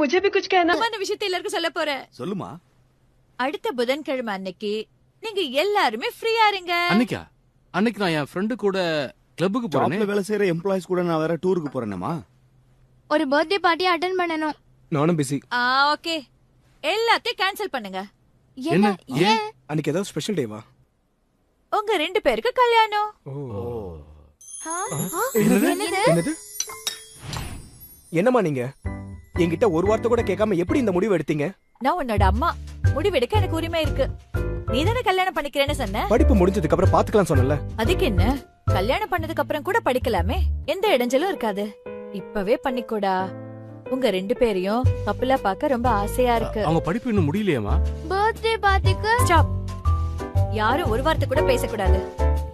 मुझे भी कुछ कहना। அந்த விஷயத்தை எல்லாருக்கும் சொல்ல போறேன். சொல்லுமா. அடுத்த புதன்கிழமை அன்னைக்கு நீங்க எல்லாருமே ஃப்ரீயா இருங்க. அன்னைக்கு நான் என் ஃப்ரெண்டு கூட கிளப்புக்கு போறேன். வேலை செய்யற எம்ப்ளாயிஸ் கூட நான் வேற டூருக்கு போறேனேமா. ஒரு பர்த்டே பார்ட்டி அட்டெண்ட் பண்ணனும். நானும் பிஸி. ஓகே. எல்லாத்தையும் கேன்சல் பண்ணுங்க. என்ன? ஏன்? அன்னைக்கு ஏதாவது ஸ்பெஷல் டேவா? உங்க 2 பேருக்கு கல்யாணம். என்னது? என்னம்மா நீங்க என்கிட்ட ஒரு வார்த்தை கூட கேட்காம எப்படி இந்த முடிவு எடுத்தீங்க? நான் உன்னோட அம்மா. முடிவெடுக்க எனக்கு உரிமை இருக்கு. நீ தானே கல்யாணம் பண்ணிக்கிறேன்னு சொன்ன. படிப்பு முடிஞ்சதுக்கு அப்புறம் பாத்துக்கலாம் சொன்னல. அதுக்கு என்ன? கல்யாணம் பண்ணதுக்கு அப்புறம் கூட படிக்கலாமே. எந்த இடைஞ்சலும் இருக்காது. இப்பவே பண்ணிக்கூடா. உங்க 2 பேரையும் கப்பலா பார்க்க ரொம்ப ஆசையா இருக்கு. அவங்க படிப்பு இன்னும் முடியலையாமா? பர்த்டே பார்ட்டிக்கு ஸ்டாப். யாரும் ஒரு வார்த்தை கூட பேசக்கூடாது.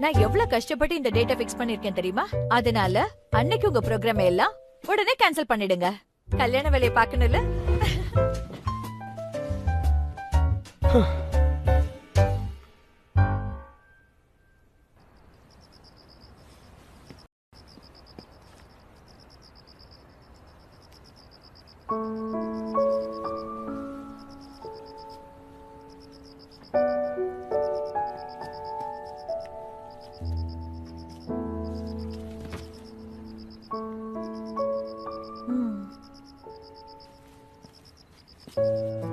நான் எவ்வளவு கஷ்டப்பட்டு இந்த டேட்டை ஃபிக்ஸ் பண்ணிருக்கேன் தெரியுமா? அதனால அன்னைக்கு உங்க ப்ரோக்ராம் எல்லாம் உடனே கேன்சல் பண்ணிடுங்க. கல்யாண வேலையை பார்க்கணும்ல.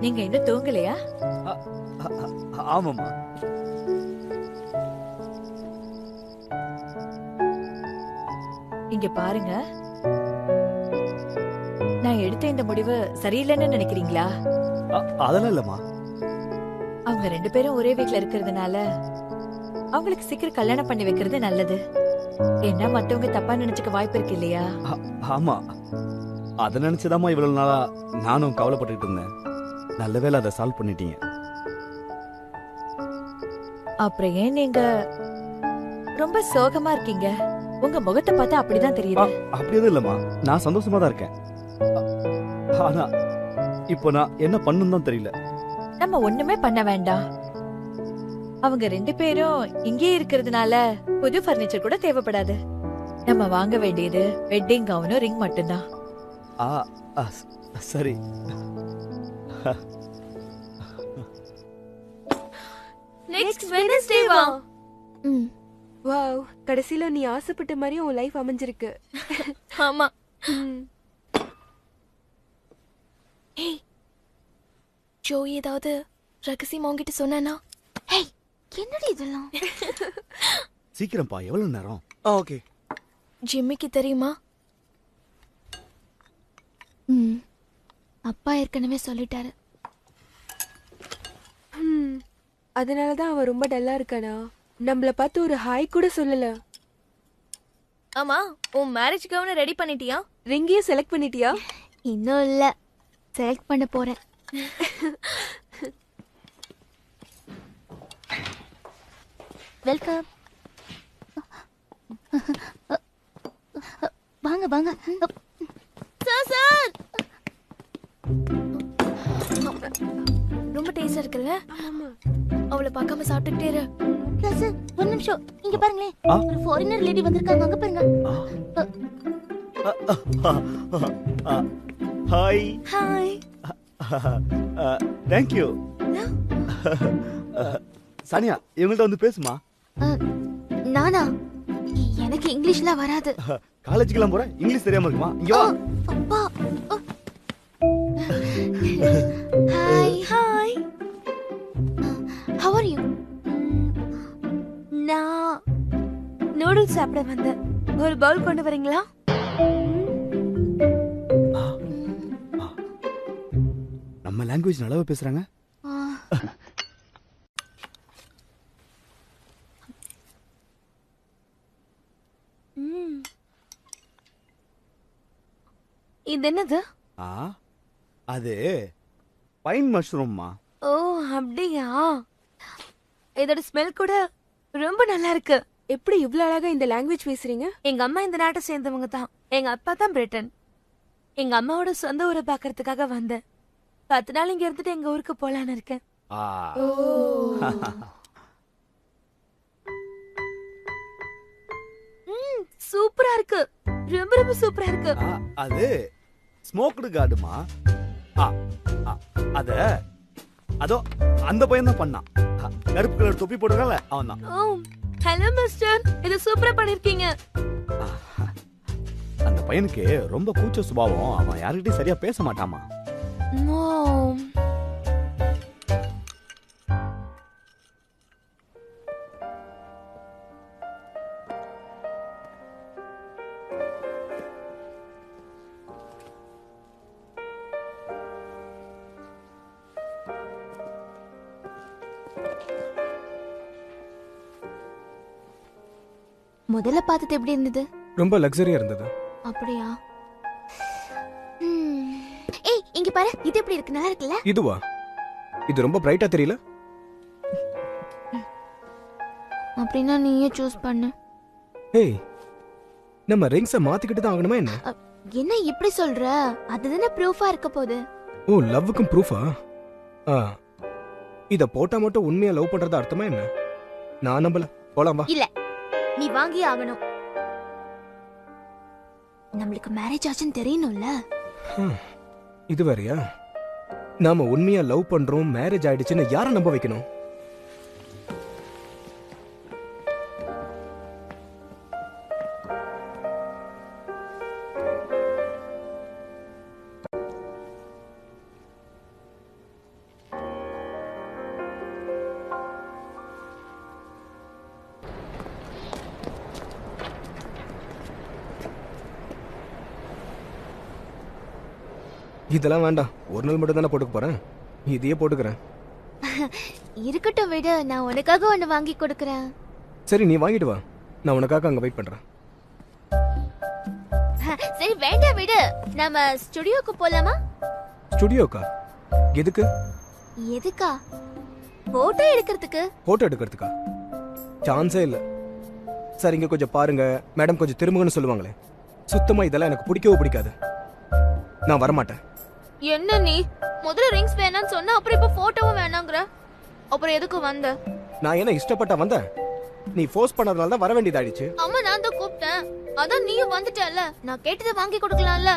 நீங்க இன்னும் தூங்கலையா? ஆமாமா. இங்க பாருங்க, நான் எடுத்த இந்த முடிவு சரியில்லைன்னு நினைக்கிறீங்களா? அதெல்லாம் இல்லம்மா. அவங்க 2 பேரும் ஒரே வீட்ல இருக்கிறதுனால அவங்களுக்கு சீக்கிரம் கல்யாணம் பண்ணி வைக்கிறது நல்லது. ஏன்னா மத்தவங்க தப்பா நினைச்சுக்க வாய்ப்பு இருக்கு இல்லையா? ஆமா, அத நினைச்சுதாம்மா இவ்வளவு நாளா நானும் கவலைப்பட்டுட்டு இருந்தேன். நல்ல வேளை அதை சால்வ் பண்ணிட்டீங்க. அப்புறம் ஏன் நீங்க ரொம்ப சோகமா இருக்கீங்க? உங்க முகத்தை பார்த்தா அப்படிதான் தெரியுது. அப்படி எதுவும் இல்லம்மா, நான் சந்தோஷமா தான் இருக்கேன். ஆனா இப்போ நான் என்ன பண்ணணும் தான் தெரியல. நம்ம ஒண்ணுமே பண்ண வேண்டாம். அவங்க 2 பேரும் இங்கே இருக்கிறதுனால புது பர்னிச்சர் கூட தேவைப்படாது. நம்ம வாங்க வேண்டியது வெட்டிங் கவுனும் ரிங் மட்டும்தான். சரி. நெக்ஸ்ட் வெட்னஸ்டே வா. வாவ், கடைசில நீ ஆசைப்பட்ட மாதிரி உன் லைஃப் அமைஞ்சிருக்கு. ஆமா. ஏய், ஜோ ஏதாவது ரகசியம் உன்கிட்ட சொன்னானா? ஏய், என்னடி இதெல்லாம்? சீக்கிரம்ப்பா, எவ்வளவு நேரம்? ஓகே. ஜிம்மிக்கு தெரியுமா? அப்பா ஏற்கனவே சொல்லிட்டாரு. அதனாலதான் அவன் ரொம்ப டல்லா இருக்கானா? நம்மள பார்த்து ஒரு ஹாய் கூட சொல்லல. ஆமா, உன் மேரேஜ் கவுன ரெடி பண்ணிட்டியா? ரிங்கையும் செலக்ட் பண்ணிட்டியா? இன்னும் இல்ல, செலக்ட் பண்ண போறேன். வெல்கம். வாங்க வாங்க. சார் ரொம்ப டேஸ்டா இருக்குல்ல? அவளை பார்க்காம சாப்பிட்டுட்டே இரு. சார், ஒரு நிமிஷம் இங்க பாருங்களேன். ஒரு ஃபாரினர் லேடி வந்திருக்காங்க, அங்க பாருங்க. Hi. Hi. Thank you. Sania, இவங்கள்ட்ட வந்து பேசுமா. நானா? எனக்கு இங்கிலீஷ்ல வராது. காலேஜுக்குலாம் போறேன், இங்கிலீஷ் தெரியாம இருக்குமா? இங்க வா. அப்பா. Hi. Hi. How are you? நான் நூடுல்ஸ் சாப்பிட வந்தேன். ஒரு பவுல் கொண்டு வரீங்களா? நம்ம லாங்குவேஜ் நல்லாவே பேசுறாங்க. இது என்னது? அது பைன் மஷ்ரூம்மா. ஓ, அப்படியா? இதோட ஸ்மெல் கூட ரொம்ப நல்லா இருக்கு. எப்படி இவ்ளோ அழகா இந்த லாங்குவேஜ் பேசுறீங்க? எங்க அம்மா இந்த நாட்டை சேர்ந்தவங்க தான். எங்க அப்பா தான் பிரிட்டன். எங்க அம்மாவோட சொந்த ஊரை பாக்குறதுக்காக வந்தேன். 10 நாள் இங்க இருந்துட்டு எங்க ஊருக்கு போலான்னு இருக்கேன். சூப்பரா இருக்கு. ரொம்ப ரொம்ப சூப்பரா இருக்கு. அது ஸ்மோக்டு கார்டுமா. ஆ, ஆ, அத அதோ அந்த பையன் தான் பண்ணான். கருப்பு கலர் தொப்பி போட்டுருக்கல அவன் தான். ஓ ஹலோ மிஸ்டர், இது சூப்பரா பண்ணிருக்கீங்க. அந்த பையனுக்கு ரொம்ப கூச்ச சுபாவம். அவன் யாருக்கிட்டையும் சரியா பேச மாட்டாமா. ஓ முதல்ல பார்த்தது எப்படி இருந்தது? ரொம்ப லக்ஸரியா இருந்தது. அப்படியா? ஏய் இங்க பாரு, இது எப்படி இருக்கு? நல்லா இருக்குல்ல? இதுவா? இது ரொம்ப பிரைட்டா தெரியல. அப்படின்னா நீயே சூஸ் பண்ணு. ஏய், நம்ம ரிங்ஸ மாத்திக்கிட்டு தான் ஆகணுமா என்ன? என்ன இப்படி சொல்ற? அதுதானே ப்ரூஃபா இருக்க போகுது. ஓ, லவ்வுக்கும் ப்ரூஃபா? இத போட்டா மட்டும் உண்மையா லவ் பண்றது அர்த்தமா என்ன? நான் நம்பல. போலாம் வா. இல்ல, நீ வாங்கியே ஆகணும். நம்மளுக்கு மேரேஜ் ஆச்சுன்னு தெரியணும்ல. இது வேறயா? நாம உண்மையா லவ் பண்றோம், மேரேஜ் ஆயிடுச்சுன்னு யார நம்ப வைக்கணும்? இதெல்லாம் வேண்டாம். ஒரு நாள் மட்டும் தானே போட்டுக்க போறேன். இதையே போட்டுக்கிறேன். இருக்கட்டும் விடு, நான் உனக்காக ஒண்ணு வாங்கி கொடுக்கறேன். சரி, நீ வாங்கிட்டு வா. நான் உனக்காக அங்க வெயிட் பண்றேன். சரி வேண்டாம் விடு, நாம ஸ்டுடியோக்கு போலாமா? ஸ்டுடியோக்கா? எதுக்கு? எதுக்கா? போட்டோ எடுக்கிறதுக்கு. போட்டோ எடுக்கிறதுக்கா? சான்ஸே இல்ல. சரி, இங்க கொஞ்சம் பாருங்க மேடம், கொஞ்சம் திரும்புங்கன்னு சொல்லுவாங்களே. சுத்தமா இதெல்லாம் எனக்கு பிடிக்கவே பிடிக்காது. நான் வரமாட்டேன். என்ன நீ முதல்ல ரிங்ஸ் வேணாம்னு சொன்னா, அப்புறம் இப்ப போட்டோவும் வேணாங்கற. அப்புறம் எதுக்கு வந்த? நான் என்ன இஷ்டப்பட்டா வந்தேன்? நீ ஃபோர்ஸ் பண்ணதுனால தான் வர வேண்டியதாயிடுச்சு. அம்மா நான் தான் கூப்பிட்டேன், அதான் நீயும் வந்துட்டல. நான் கேட்டதை வாங்கி கொடுக்கலாம்ல.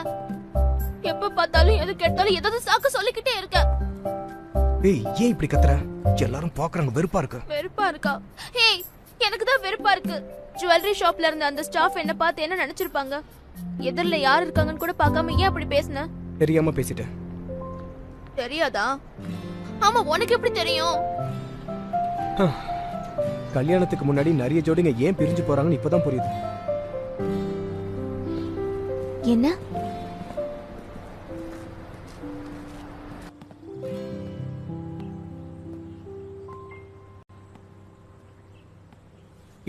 எப்ப பார்த்தாலும் எது கேட்டாலும் ஏதாவது சாக்கு சொல்லிக்கிட்டே இருக்க. ஏய், ஏன் இப்படி கத்துற? எல்லாரும் பாக்குறாங்க, வெறுப்பா இருக்கு. வெறுப்பா இருக்கா? ஹேய், எனக்கு தான் வெறுப்பா இருக்கு. ஜுவல்லரி ஷாப்ல இருந்த அந்த ஸ்டாஃப் என்ன பார்த்து என்ன நினைச்சிருப்பாங்க? எதிரில யார் இருக்காங்கன்னு கூட பார்க்காம ஏன் அப்படி பேசுன? தெரியாம பேசிட்டேன். தெரியாதா? ஆமா, உனக்கு எப்படி தெரியும்? கல்யாணத்துக்கு முன்னாடி நிறைய ஜோடிங்க ஏன் பிரிஞ்சு போறாங்கன்னு இப்பதான் புரியுது. என்ன?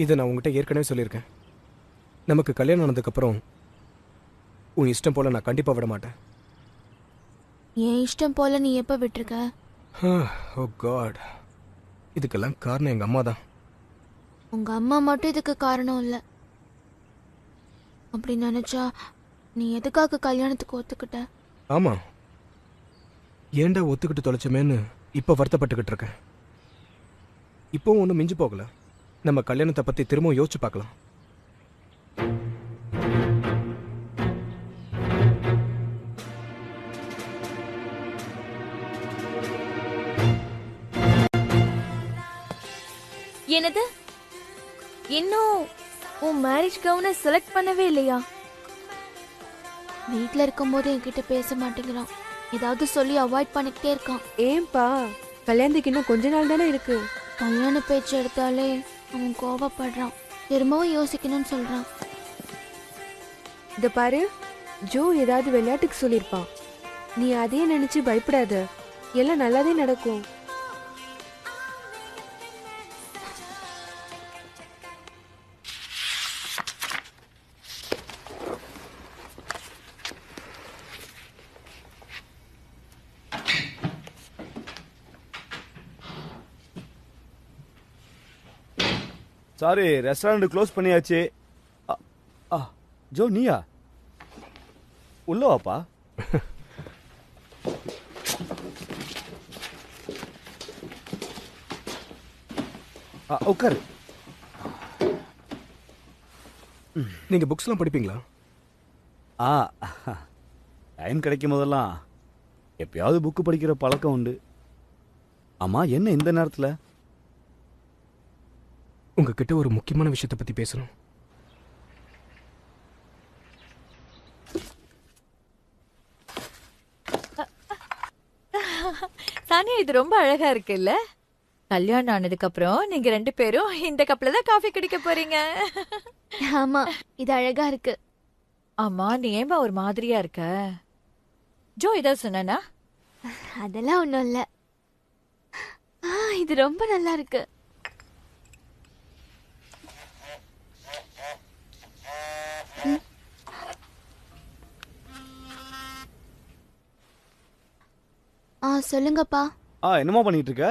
இதை நான் உங்ககிட்ட ஏற்கனவே சொல்லியிருக்கேன். நமக்கு கல்யாணம் ஆனதுக்கு அப்புறம் உன் இஷ்டம் போல நான் கண்டிப்பா விட மாட்டேன். என் இஷ்டம் போல நீ எப்ப விட்டுருக்க? ஓ காட், இதுக்கெல்லாம் காரணம் எங்க அம்மா தான். உங்க அம்மா மட்டும் இதுக்கு காரணம் இல்ல. அப்படி நினைச்சா நீ எதுக்காக கல்யாணத்துக்கு ஒத்துக்கிட்ட? ஆமா, ஏன்டா ஒத்துக்கிட்டு தொலைச்சமேன்னு இப்ப வருத்தப்பட்டுக்கிட்டு இருக்கேன். இப்போவும் ஒன்றும் மிஞ்சி போகல. நம்ம கல்யாணத்தை பத்தி திரும்பவும் யோசிச்சு பார்க்கலாம். என்னது? இன்னும் உன் மேரேஜ் கவுனை செலக்ட் பண்ணவே இல்லையா? வீட்ல இருக்கும்போது என்கிட்ட பேச மாட்டேங்கிறான். ஏதாவது சொல்லி அவாய்ட் பண்ணிக்கிட்டே இருக்கான். ஏன்பா, கல்யாணத்துக்கு இன்னும் கொஞ்ச நாள் தானே இருக்கு. கல்யாண பேச்சு எடுத்தாலே அவன் கோவப்படுறான். திரும்பவும் யோசிக்கணும்னு சொல்றான். இத பாரு, ஜோ ஏதாவது விளையாட்டுக்கு சொல்லிருப்பான். நீ அதையே நினைச்சு பயப்படாத. எல்லாம் நல்லாதே நடக்கும். சாரி, ரெஸ்டாரண்ட் க்ளோஸ் பண்ணியாச்சு. ஜோ, நீயா? உள்ள வாப்பா. உட்காரு. நீங்க புக்ஸ்லாம் படிப்பீங்களா? டைம் கிடைக்கும் போதெல்லாம் எப்பயாவது புக்கு படிக்கிற பழக்கம் உண்டு. அம்மா என்ன இந்த நேரத்துல? உங்ககிட்ட ஒரு முக்கியமான விஷயத்தை பத்தி பேசணும். சானியா, இது ரொம்ப அழகா இருக்குல்ல? கல்யாணம் ஆனதுக்கு அப்புறம் நீங்க 2 பேரும் இந்த கப்ல தான் காஃபி குடிக்க போறீங்க. ஆமா, இது அழகா இருக்கு. ஆமா, நீ ஏன்பா ஒரு மாதிரியா இருக்க? ஜோ ஏதாவது சொன்னானா? அதெல்லாம் ஒண்ணும் இல்ல. இது ரொம்ப நல்லா இருக்கு. சொல்லுங்கப்பா. என்னமா பண்ணிட்டு இருக்க?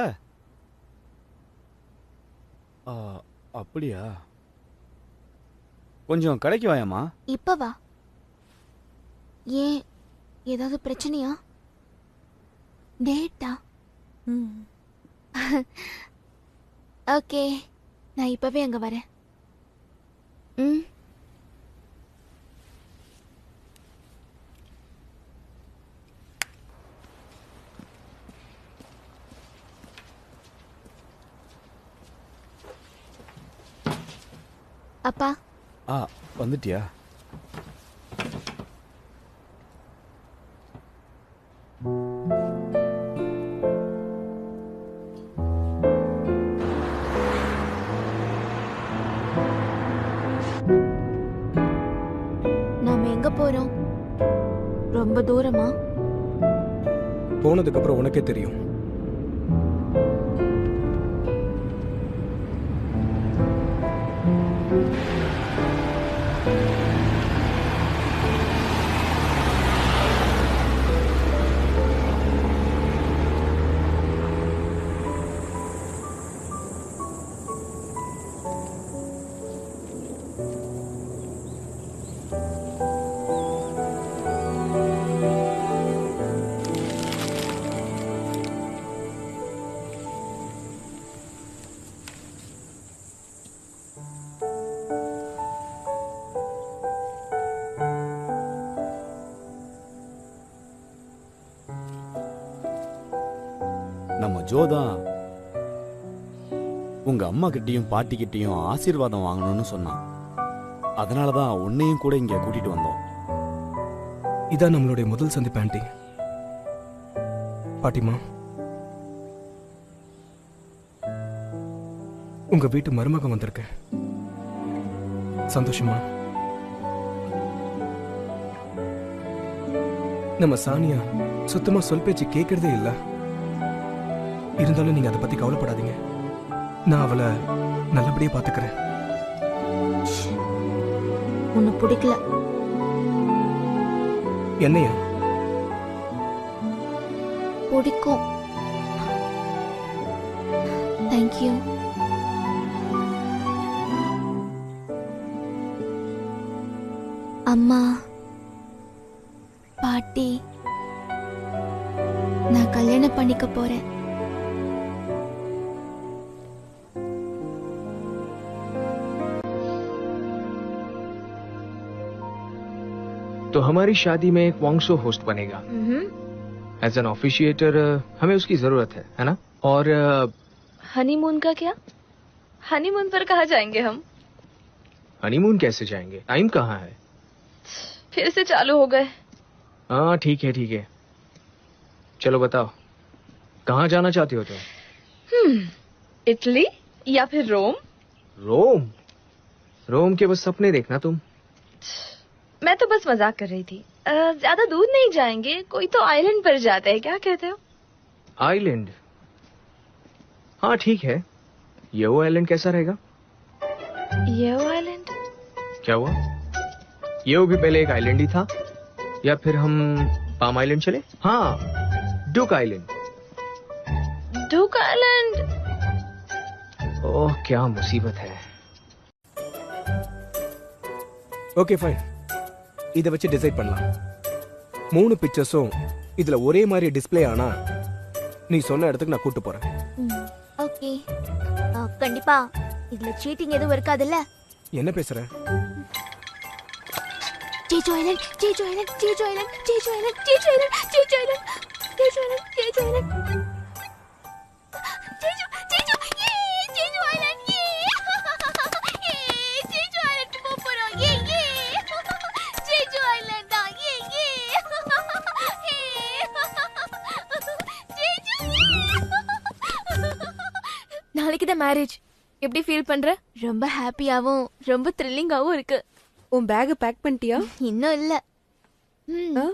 அப்படியா? கொஞ்சம் கடைக்கு வாயாமா. இப்ப வா. ஏன், ஏதாவது பிரச்சனையா? டேட்டா? ஓகே, நான் இப்பவே அங்க வரேன். ம். அப்பா. வந்துட்டியா? நாம எங்க போறோம்? ரொம்ப தூரமா? போனதுக்கு அப்புறம் உனக்கே தெரியும். நம்ம ஜோதான் உங்க அம்மா கிட்டயும் பாட்டி கிட்டயும் ஆசீர்வாதம் வாங்கணும்னு சொன்னான். அதனாலதான் உன்னையும் கூட இங்க கூட்டிட்டு வந்தோம். இதான் நம்மளுடைய முதல் சந்திப்பு ஆண்டி. பாட்டிமா, உங்க வீட்டு மருமகன் வந்திருக்கேன். சந்தோஷமா? நம்ம சானியா சுத்தமா சொல் பேச்சு கேட்கறதே இல்ல. இருந்தாலும் நீங்க அதை பத்தி கவலைப்படாதீங்க. நான் அவளை நல்லபடியா பாத்துக்கிறேன். உன்னை பிடிக்கல. என்னையா? பிடிக்கும். தேங்க்யூ. அம்மா, பாட்டி, நான் கல்யாணம் பண்ணிக்க போறேன். तो हमारी शादी में एक वॉन्ग शो होस्ट बनेगा. एज एन ऑफिशिएटर हमें उसकी जरूरत है ना? और हनीमून का क्या? हनीमून पर कहाँ जाएंगे हम? हनीमून कैसे जाएंगे? टाइम कहाँ है? फिर से चालू हो गए. हाँ ठीक है. चलो बताओ, कहाँ जाना चाहती हो तुम? इटली या फिर रोम? रोम के बस सपने देखना तुम. मैं तो बस मजाक कर रही थी. ज्यादा दूर नहीं जाएंगे, कोई तो आइलैंड पर जाते हैं, क्या कहते हो? आइलैंड? हाँ ठीक है. ये वो आइलैंड कैसा रहेगा? ये वो आइलैंड? क्या हुआ? ये वो भी पहले एक आइलैंड ही था. या फिर हम पाम आइलैंड चले? हाँ, डुक आइलैंड. डुक आइलैंड? ओह क्या मुसीबत है. ஓகே ஃபைன், இதை வச்சு டிசைட் பண்ணலாம். 3 பிக்சர்ஸும் இதுல ஒரே மாதிரி டிஸ்ப்ளே ஆனா நீ சொன்ன இடத்துக்கு நான் கூட்டு போறேன். ஓகே. கண்டிப்பா இதுல சீட்டிங் எதுவும் இருக்காதுல்ல? என்ன பேசுற? ஜேஜோ Island. Jeju Island, Jeju Island. Jeju, Jeju, yay! Jeju Island, yay! Yay! Jeju Island க்கு போறோம், yay, yay! Jeju Island தான், yay, yay! Jeju, yay! நாளைக்கு தான் மேரேஜ். எப்படி ஃபீல் பண்ற? ரொம்ப ஹாப்பியாவும் ரொம்ப த்ரில்லிங்காவும் இருக்கு. உன் பேக் பேக் பண்ணிட்டியா? இன்னும் இல்ல. ஆ?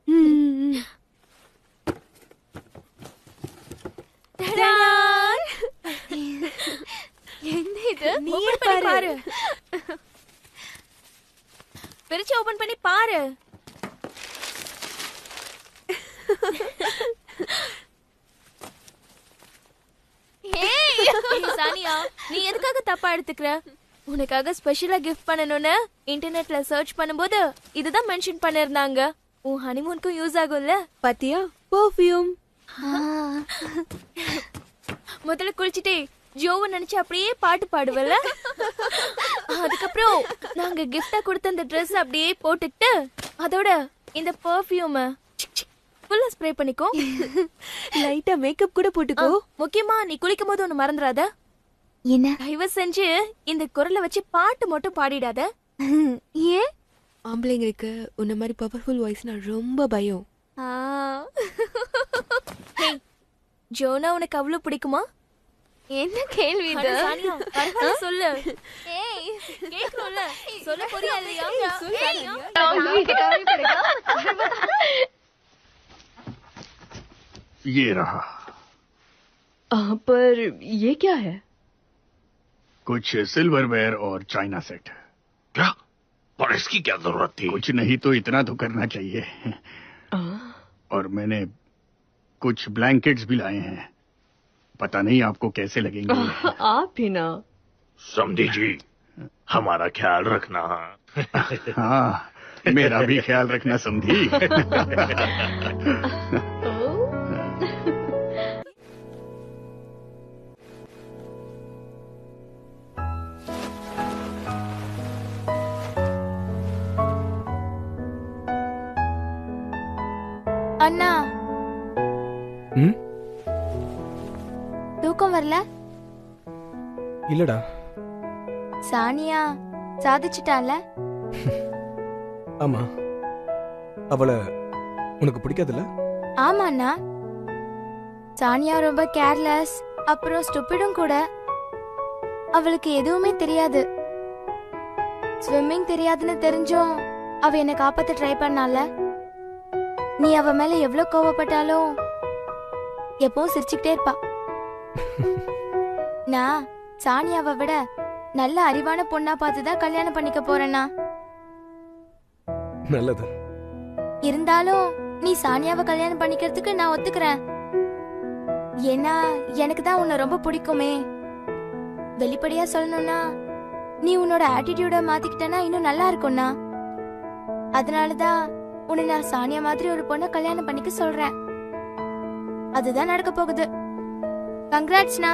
ம். டடா! என்ன இது? ஓபன் பண்ணி பாரு. பிரிச்சு ஓபன் பண்ணி பாரு. ஏய் சானியா, நீ எதுக்காக தப்பா எடுத்துக்கற? உனக்காக ஸ்பெஷலா கிஃப்ட் பண்ணனும்னு இன்டர்நெட்ல சர்ச் பண்ணும்போது இதுதான் மென்ஷன் பண்ணிருந்தாங்க. உன் ஹனிமூனுக்கு யூஸ் ஆகும்ல. பாத்தியா? பெர்ஃப்யூம். முதல்ல குளிச்சிட்டே ஜோவை நினைச்சு அப்படியே பாட்டு பாடுவல. அதுக்கப்புறம் நாங்க கிஃப்டா கொடுத்த அந்த Dress அப்படியே போட்டுட்டு அதோட இந்த பெர்ஃப்யூம் ஃபுல்லா ஸ்ப்ரே பண்ணிக்கோ. லைட்டா மேக்கப் கூட போட்டுக்கோ. முக்கியமா நீ குளிக்கும் போது ஒன்னு மறந்துடாத. என்ன? தயவு செஞ்சு இந்த குரலை வச்சு பாட்டு மட்டும் பாடிடாத. ஏன்? ஆம்பளைங்களுக்கு உன்ன மாதிரி பவர்ஃபுல் வாய்ஸ்னா ரொம்ப பயம். ஜோனா உனக்கு அவ்வளவு பிடிக்குமா? என்ன கேள்வி இது? சொல்லு. ஏய் கேக்குறோம்ல, சொல்ல போறியா இல்லையா? ये रहा। पर ये क्या है? कुछ सिल्वरवेयर और चाइना सेट। क्या? पर इसकी क्या जरूरत थी? कुछ नहीं तो इतना तो करना चाहिए। और मैंने कुछ ब्लैंकेट्स भी लाए हैं, पता नहीं आपको कैसे लगेंगे। आप भी ना। समधी जी, हमारा ख्याल रखना। हाँ, मेरा भी ख्याल रखना समधी। அண்ணா, தூக்கம் வரல? இல்லடா. சானியா சாதிச்சிட்டால? ஆமா. அவளை உனக்கு பிடிக்காதுல்ல? ஆமா அண்ணா. சானியா ரொம்ப கேர்லெஸ், அப்புறம் ஸ்டூபிடும் கூட. அவளுக்கு எதுவுமே தெரியாது. ஸ்விம்மிங் தெரியாதுன்னு தெரிஞ்சும் அவ என்ன காப்பாத்த ட்ரை பண்ணால. நீ அவ மேல எவ்வளவு கோவப்பட்டாலும் எப்பவும் சிரிச்சுக்கிட்டே இருப்பா. நான் சானியாவை விட நல்ல அறிவான பொண்ணா பார்த்துதான் கல்யாணம் பண்ணிக்க போறேன்னா. நல்லது. இருந்தாலும் நீ சானியாவை கல்யாணம் பண்ணிக்கிறதுக்கு நான் ஒத்துக்கிறேன். ஏன்னா எனக்கு தான் உன்னை ரொம்ப பிடிக்குமே. வெளிப்படையா சொல்லணும்னா நீ உன்னோட ஆட்டிடியூட மாத்திக்கிட்டனா இன்னும் நல்லா இருக்கும்னா. அதனாலதான் உன்னை நான் சானியா மாதிரி ஒரு பொண்ணை கல்யாணம் பண்ணிக்க சொல்றேன். அதுதான் நடக்க போகுது. கங்க்ராட்ஸ்னா.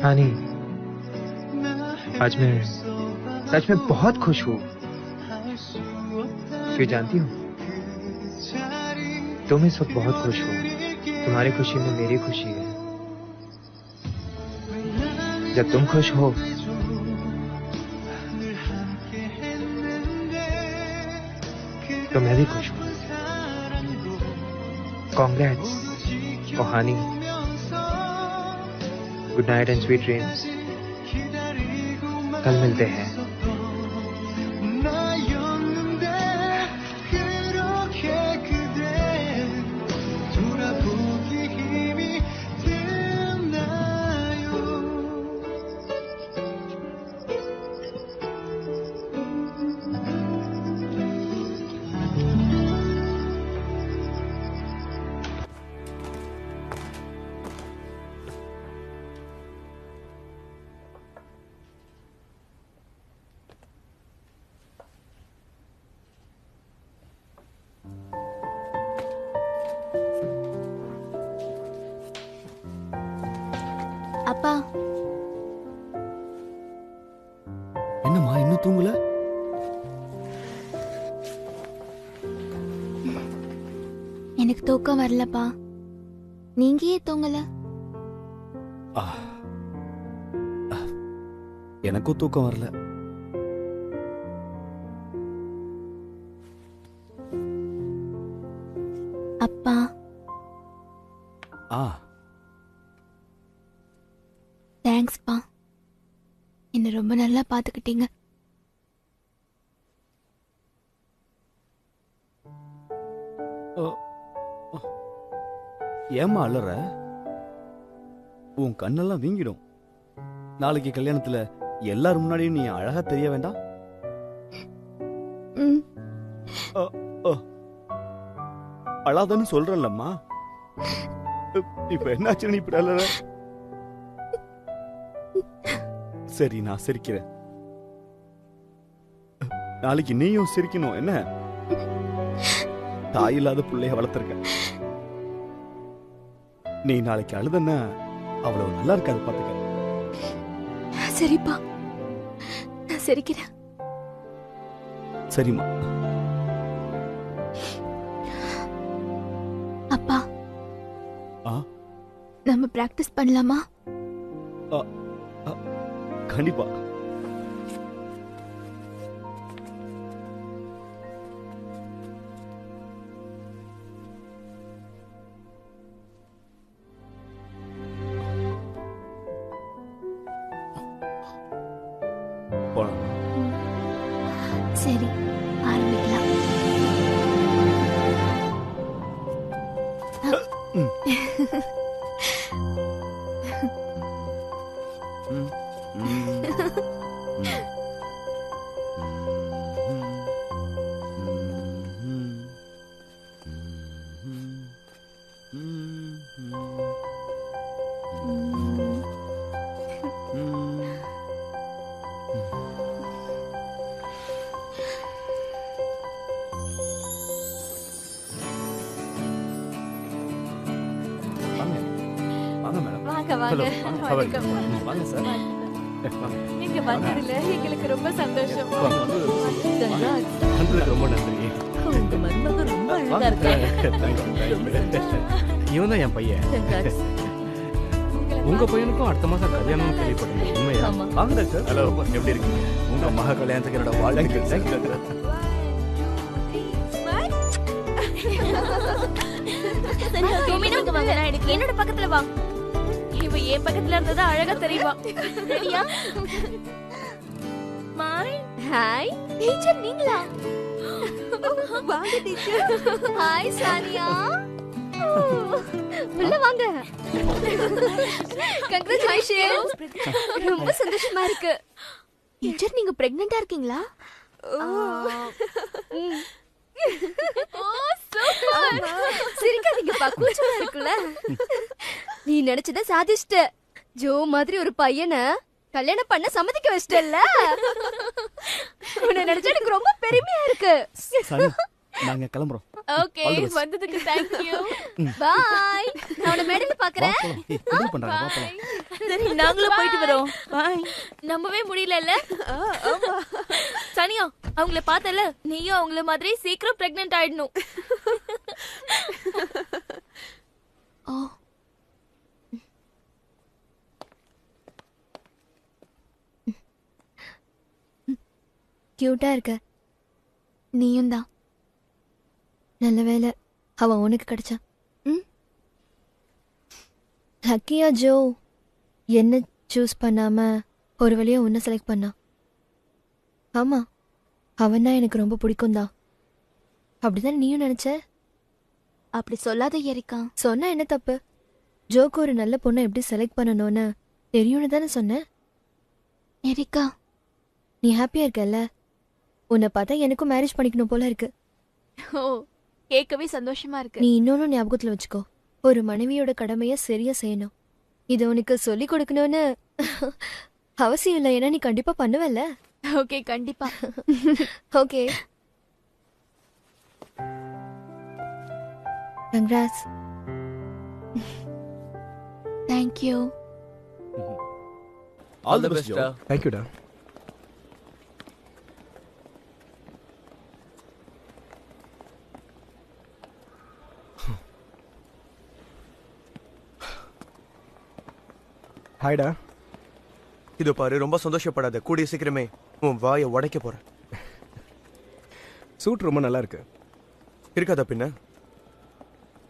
हानी, आज मैं सच में बहुत खुश हूँ। क्यों जानती हो? तुम इस वक्त बहुत खुश हो। तुम्हारी खुशी में मेरी खुशी है। जब तुम खुश हो तो मैं भी खुश हूँ। Congrats, honey. Good night and sweet dreams. कल मिलते हैं। அப்பா என்னம்மா இன்னும் தூங்கல? எனக்கு தூக்கம் வரலப்பா. நீங்க ஏன் தூங்கல? ஆ. எனக்கும் தூக்கம் வரல. அப்பா ஆ தேங்க்ஸ்ப்பா. என்ன ரொம்ப நல்லா பாத்துக்கிட்டீங்க. ஏம்மா அலற? உன் கண்ணெல்லாம் வீங்கிடும். நாளைக்கு கல்யாணத்துல எல்லாரும் முன்னாடியும் நீ அழகா தெரிய வேண்டாம். அழாதன்னு சொல்றல்லம்மா. இப்ப என்னாச்சு நீ இப்படி அலற? சரி நான் சிரிக்கிறேன். நாளைக்கு நீயும் சிரிக்கணும். என்ன தாய் இல்லாத பிள்ளைய வளர்த்திருக்க. நீ நாளைக்கு அழுதன்னா அவ்வளவு நல்லா இருக்காது பாத்துக்க. சரிப்பா, நான் சிரிக்கிறேன். சரிம்மா. அப்பா ஆ நம்ம பிராக்டிஸ் பண்ணலாமா? கண்டிப்பா. போலாம். சரி ஆரம்பிக்கலாம். வாங்க மேடம். வாங்க வாங்க. வணக்கம். வாங்க சார். நீங்க வந்ததுல எங்களுக்கு ரொம்ப சந்தோஷம். ரொம்ப நன்றி. உங்க மருமக ரொம்ப அழகா இருக்காங்க. இவன் தான் என் பையன். உங்க பையனுக்கும் அடுத்த மாசம் கல்யாணம் கேள்விப்பட்டேன். உண்மையா? ஆமா. வாங்க டாக்டர். ஹலோ, எப்படி இருக்கீங்க? உங்க மகா கல்யாணத்துக்கு என்னோட வாழ்த்துக்கள். என்னோட பக்கத்துல வா. இவ என் பக்கத்துல இருந்ததா அழகா தெரியுவா. ரெடியா? மை ஹாய் டீச்சர், நீங்களா? வாங்க டீச்சர். ஹாய் சானியா. உள்ள வாங்க. கங்க்ராச்சுலேஷன்ஸ். ரொம்ப சந்தோஷமா இருக்கு. டீச்சர், நீங்க பிரெக்னன்ட்டா இருக்கீங்களா? சிரிக்காதீங்கப்பா, கூச்சமா இருக்குல்ல. நீ நினைச்சத சாதிச்சிட்ட. ஜோ மாதிரி ஒரு பையனை கல்யாணம் பண்ண சம்மதிக்க வச்சிட்டல்ல. உன்னை நினைச்சா எனக்கு ரொம்ப பெருமையா இருக்கு. சரி, நாங்க கிளம்புறோம். ஓகே, வந்ததுக்கு தேங்க் யூ. பை. நான் உன்னை மேடையில பார்க்கறேன். என்ன பண்றாங்க? வா போலாம். சரி, நாங்களும் போயிட்டு வரோம். பை. நம்பவே முடியலல்ல? ஆமா. சனியா, அவங்கள பார்த்தல, நீயும் அவங்கள மாதிரி சீக்கிரம் பிரெக்னன்ட் ஆயிடணும். ஓ. கியூட்டா இருக்க. நீயும் தான். நல்ல வேலை அவ உனக்கு கிடைச்சா. லக்கியா ஜோ என்ன சூஸ் பண்ணாம ஒரு வழியா உன்னை செலக்ட் பண்ணா. ஆமா, அவன் தான் எனக்கு ரொம்ப பிடிக்கும் தான். அப்படிதான் நீயும் நினைச்ச? அப்படி சொல்லாத எரிக்கா. சொன்னா என்ன தப்பு? ஜோக்கு ஒரு நல்ல பொண்ணை எப்படி செலக்ட் பண்ணணும்னு தெரியும்னு தானே சொன்ன. எரிக்கா, நீ ஹாப்பியா இருக்கல்ல? உன்னை பார்த்தா எனக்கும் மேரேஜ் பண்ணிக்கணும் போல இருக்கு. ஓ, கேட்கவே சந்தோஷமா இருக்கு. நீ இன்னொன்னு ஞாபகத்துல வச்சுக்கோ. ஒரு மனைவியோட கடமைய சரியா செய்யணும். இது உனக்கு சொல்லி கொடுக்கணும்னு அவசியம் இல்லை. ஏன்னா நீ கண்டிப்பா பண்ணுவல்ல. ஓகே, கண்டிப்பா. Okay, congrats. Thank you. All the best. தேங்க்யூடா. ஹாய்டா. இதோ பாரு, ரொம்ப சந்தோஷப்படாத. கூடிய சீக்கிரமே உன் வாயை உடைக்க போறேன். சூட் ரொம்ப நல்லா இருக்கு. இருக்காதா பின்ன?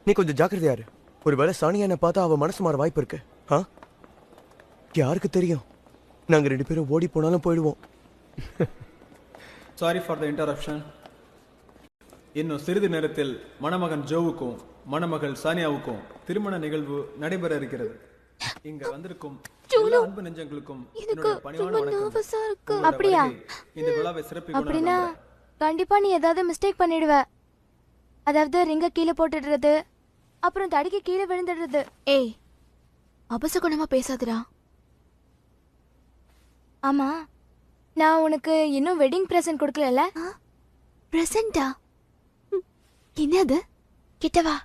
நீ கொஞ்சம் ஜாக்கிரதையா இரு. ஒருவேளை சானியா என்ன பார்த்தா அவ மனசு மாற வாய்ப்பு இருக்கு. யாருக்கு தெரியும்? நாங்க 2 பேரும் ஓடி போனாலும் போயிடுவோம். Sorry for the interruption. இன்னும் சிறிது நேரத்தில் மணமகன் ஜோவுக்கும் மணமகள் சானியாவுக்கும் திருமண நிகழ்வு நடைபெற இருக்கிறது. இங்க வந்திருக்கும் எல்லா அன்பு நெஞ்சங்களுக்கும் என்னுடைய பணிவான வணக்கம். அப்படியா? இந்த விழாவை சிறப்பிக்கணும். அப்படினா கண்டிப்பா நீ ஏதாவது மிஸ்டேக் பண்ணிடுவ. அதாவது ரிங்க கீழே போட்டுடுறது, அப்புறம் தடிக்கு கீழே விழுந்துடுறது. ஏய், அபசகுணமா பேசாதடா. ஆமா, நான் உனக்கு இன்னும் வெட்டிங் பிரசன்ட் கொடுக்கலல? பிரசன்ட்டா? என்னது? கிட்ட வா.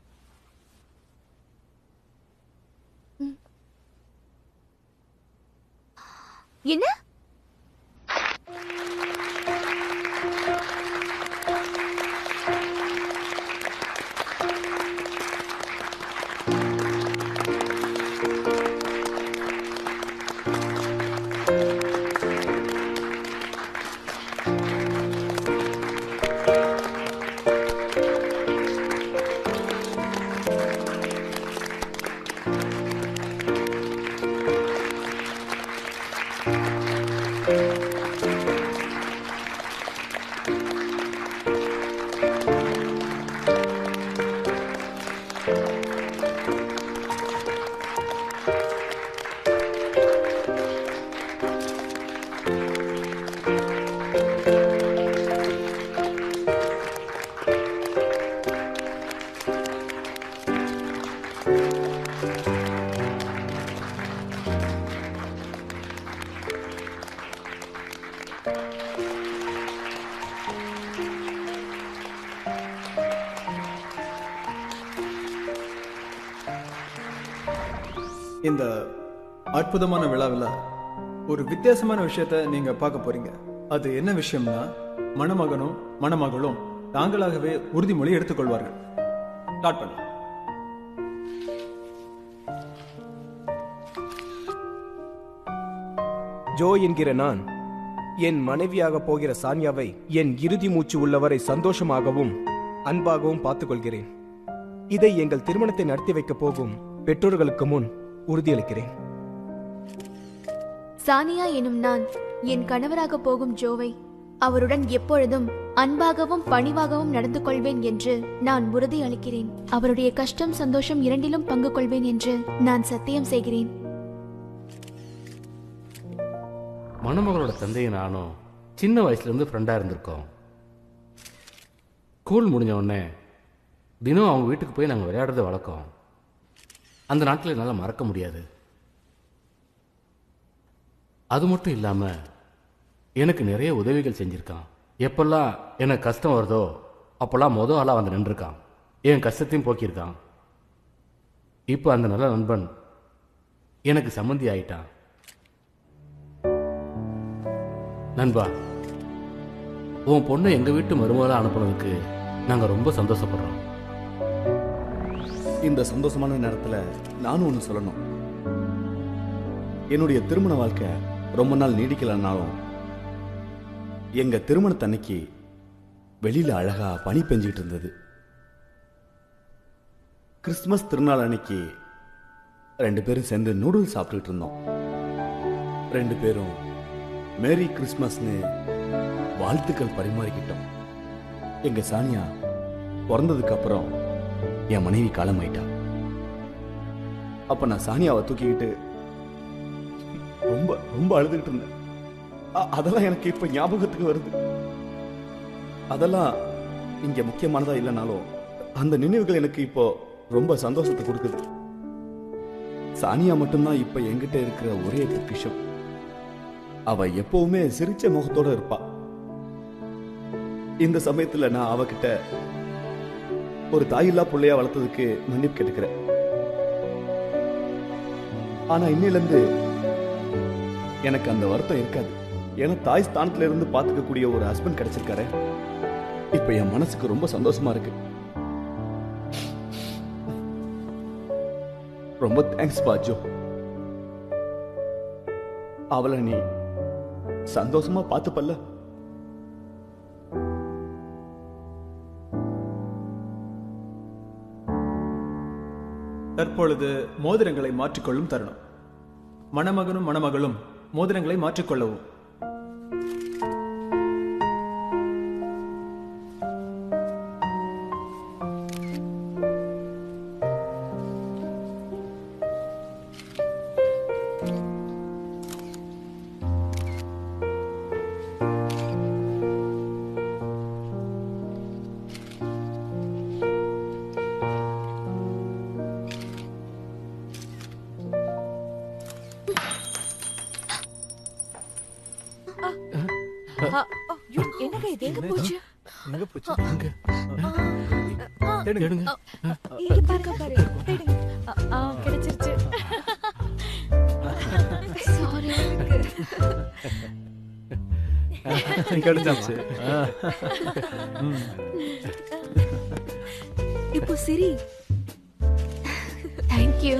என்ன? இந்த அற்புதமான விழாவில் ஒரு வித்தியாசமான விஷயத்தை நீங்க பார்க்க போறீங்க. அது என்ன விஷயம்னா, மணமகனும் மணமகளும் தாங்களாகவே உறுதிமொழி எடுத்துக்கொள்வார்கள். ஸ்டார்ட் பண்ணு. ஜோ என்கிற நான் என் மனைவியாக போகிற சானியாவை என் இறுதி மூச்சு உள்ளவரை சந்தோஷமாகவும் அன்பாகவும் பார்த்துக் கொள்கிறேன். இதை எங்கள் திருமணத்தை நடத்தி வைக்க போகும் பெற்றோர்களுக்கு முன் உறுதியளிக்கிறேன். சானியா எனும் நான் என் கணவராக போகும் ஜோவை அவருடன் எப்பொழுதும் அன்பாகவும் பணிவாகவும் நடந்து கொள்வேன் என்று நான் உறுதி அளிக்கிறேன். அவருடைய கஷ்டம் சந்தோஷம் இரண்டிலும் பங்கு கொள்வேன் என்று நான் சத்தியம் செய்கிறேன். மணமகளோட தந்தையும் நானும் சின்ன வயசுல இருந்து ஃப்ரெண்டா இருந்திருக்கோம். ஸ்கூல் முடிஞ்ச உடனே தினம் அவங்க வீட்டுக்கு போய் நாங்கள் விளையாடுறது வழக்கம். அந்த நாட்டில் என்னால் மறக்க முடியாது. அது மட்டும் இல்லாமல் எனக்கு நிறைய உதவிகள் செஞ்சுருக்கான். எப்பெல்லாம் எனக்கு கஷ்டம் வருதோ அப்போல்லாம் மொதல் ஆளாக வந்து நின்றுருக்கான். என் கஷ்டத்தையும் போக்கியிருக்கான். இப்போ அந்த நல்ல நண்பன் எனக்கு சம்மந்தி ஆயிட்டான். நண்பா, உன் பொண்ணை எங்கள் வீட்டு மருமகளாக அனுப்புனதுக்கு நாங்கள் ரொம்ப சந்தோஷப்படுறோம். இந்த சந்தோஷமான நேரத்தில் நானும் ஒன்று சொல்லணும். என்னுடைய திருமண வாழ்க்கை ரொம்ப நாள் நீடிக்கலனாலும் எங்க திருமணத்தன்னைக்கு வெளியில அழகா பனி பெஞ்சிட்டு இருந்தது. கிறிஸ்துமஸ் திருநாள் அன்னைக்கு 2 பேரும் சேர்ந்து நூடுல்ஸ் சாப்பிட்டுட்டு இருந்தோம். 2 பேரும் மேரி கிறிஸ்மஸ்னு வாழ்த்துக்கள் பரிமாறிக்கிட்டோம். எங்க சானியா பிறந்ததுக்கு அப்புறம் என் மனைவி காலமாயிட்டா. அப்ப நான் சானியாவை தூக்கிக்கிட்டு ரொம்ப ரொம்ப அழுதுகிட்டு இருந்தேன். அதெல்லாம் எனக்கு இப்ப ஞாபகத்துக்கு வருது. அதெல்லாம் இங்க முக்கியமானதா இல்லைனாலும் அந்த நினைவுகள் எனக்கு இப்போ ரொம்ப சந்தோஷத்தை கொடுக்குது. சானியா மட்டும்தான் இப்ப என்கிட்ட இருக்கிற ஒரே பொக்கிஷம். அவ எப்பவுமே சிரிச்ச முகத்தோட இருப்பா. இந்த சமயத்துல நான் அவகிட்ட ஒரு தாயில்லா பிள்ளையா வளர்த்ததுக்கு மன்னிப்பு கேட்டுக்கிறேன். ஆனா இன்னிலிருந்து எனக்கு அந்த வருத்தம் இருக்காது. ஏன்னா தாய் ஸ்தானத்துல இருந்து பாத்துக்கக்கூடிய ஒரு ஹஸ்பண்ட் கிடைச்சிருக்காரு. இப்ப என் மனசுக்கு ரொம்ப சந்தோஷமா இருக்கு. ரொம்ப தேங்க்ஸ் பாஜோ. அவளை நீ சந்தோஷமா பாத்துப்பல்ல? தற்பொழுது மோதிரங்களை மாற்றிக்கொள்ளும் தருணம். மணமகனும் மணமகளும் மோதிரங்களை மாற்றிக்கொள்ளவும். என்னங்க இது எங்க போச்சு? எங்க போச்சு? அங்க. தேடுங்க. இங்க பாருங்க பாரு. தேடுங்க. கிடைச்சிருச்சு. சாரி. கிடைச்சாச்சு. இப்போ சிரி. Thank you.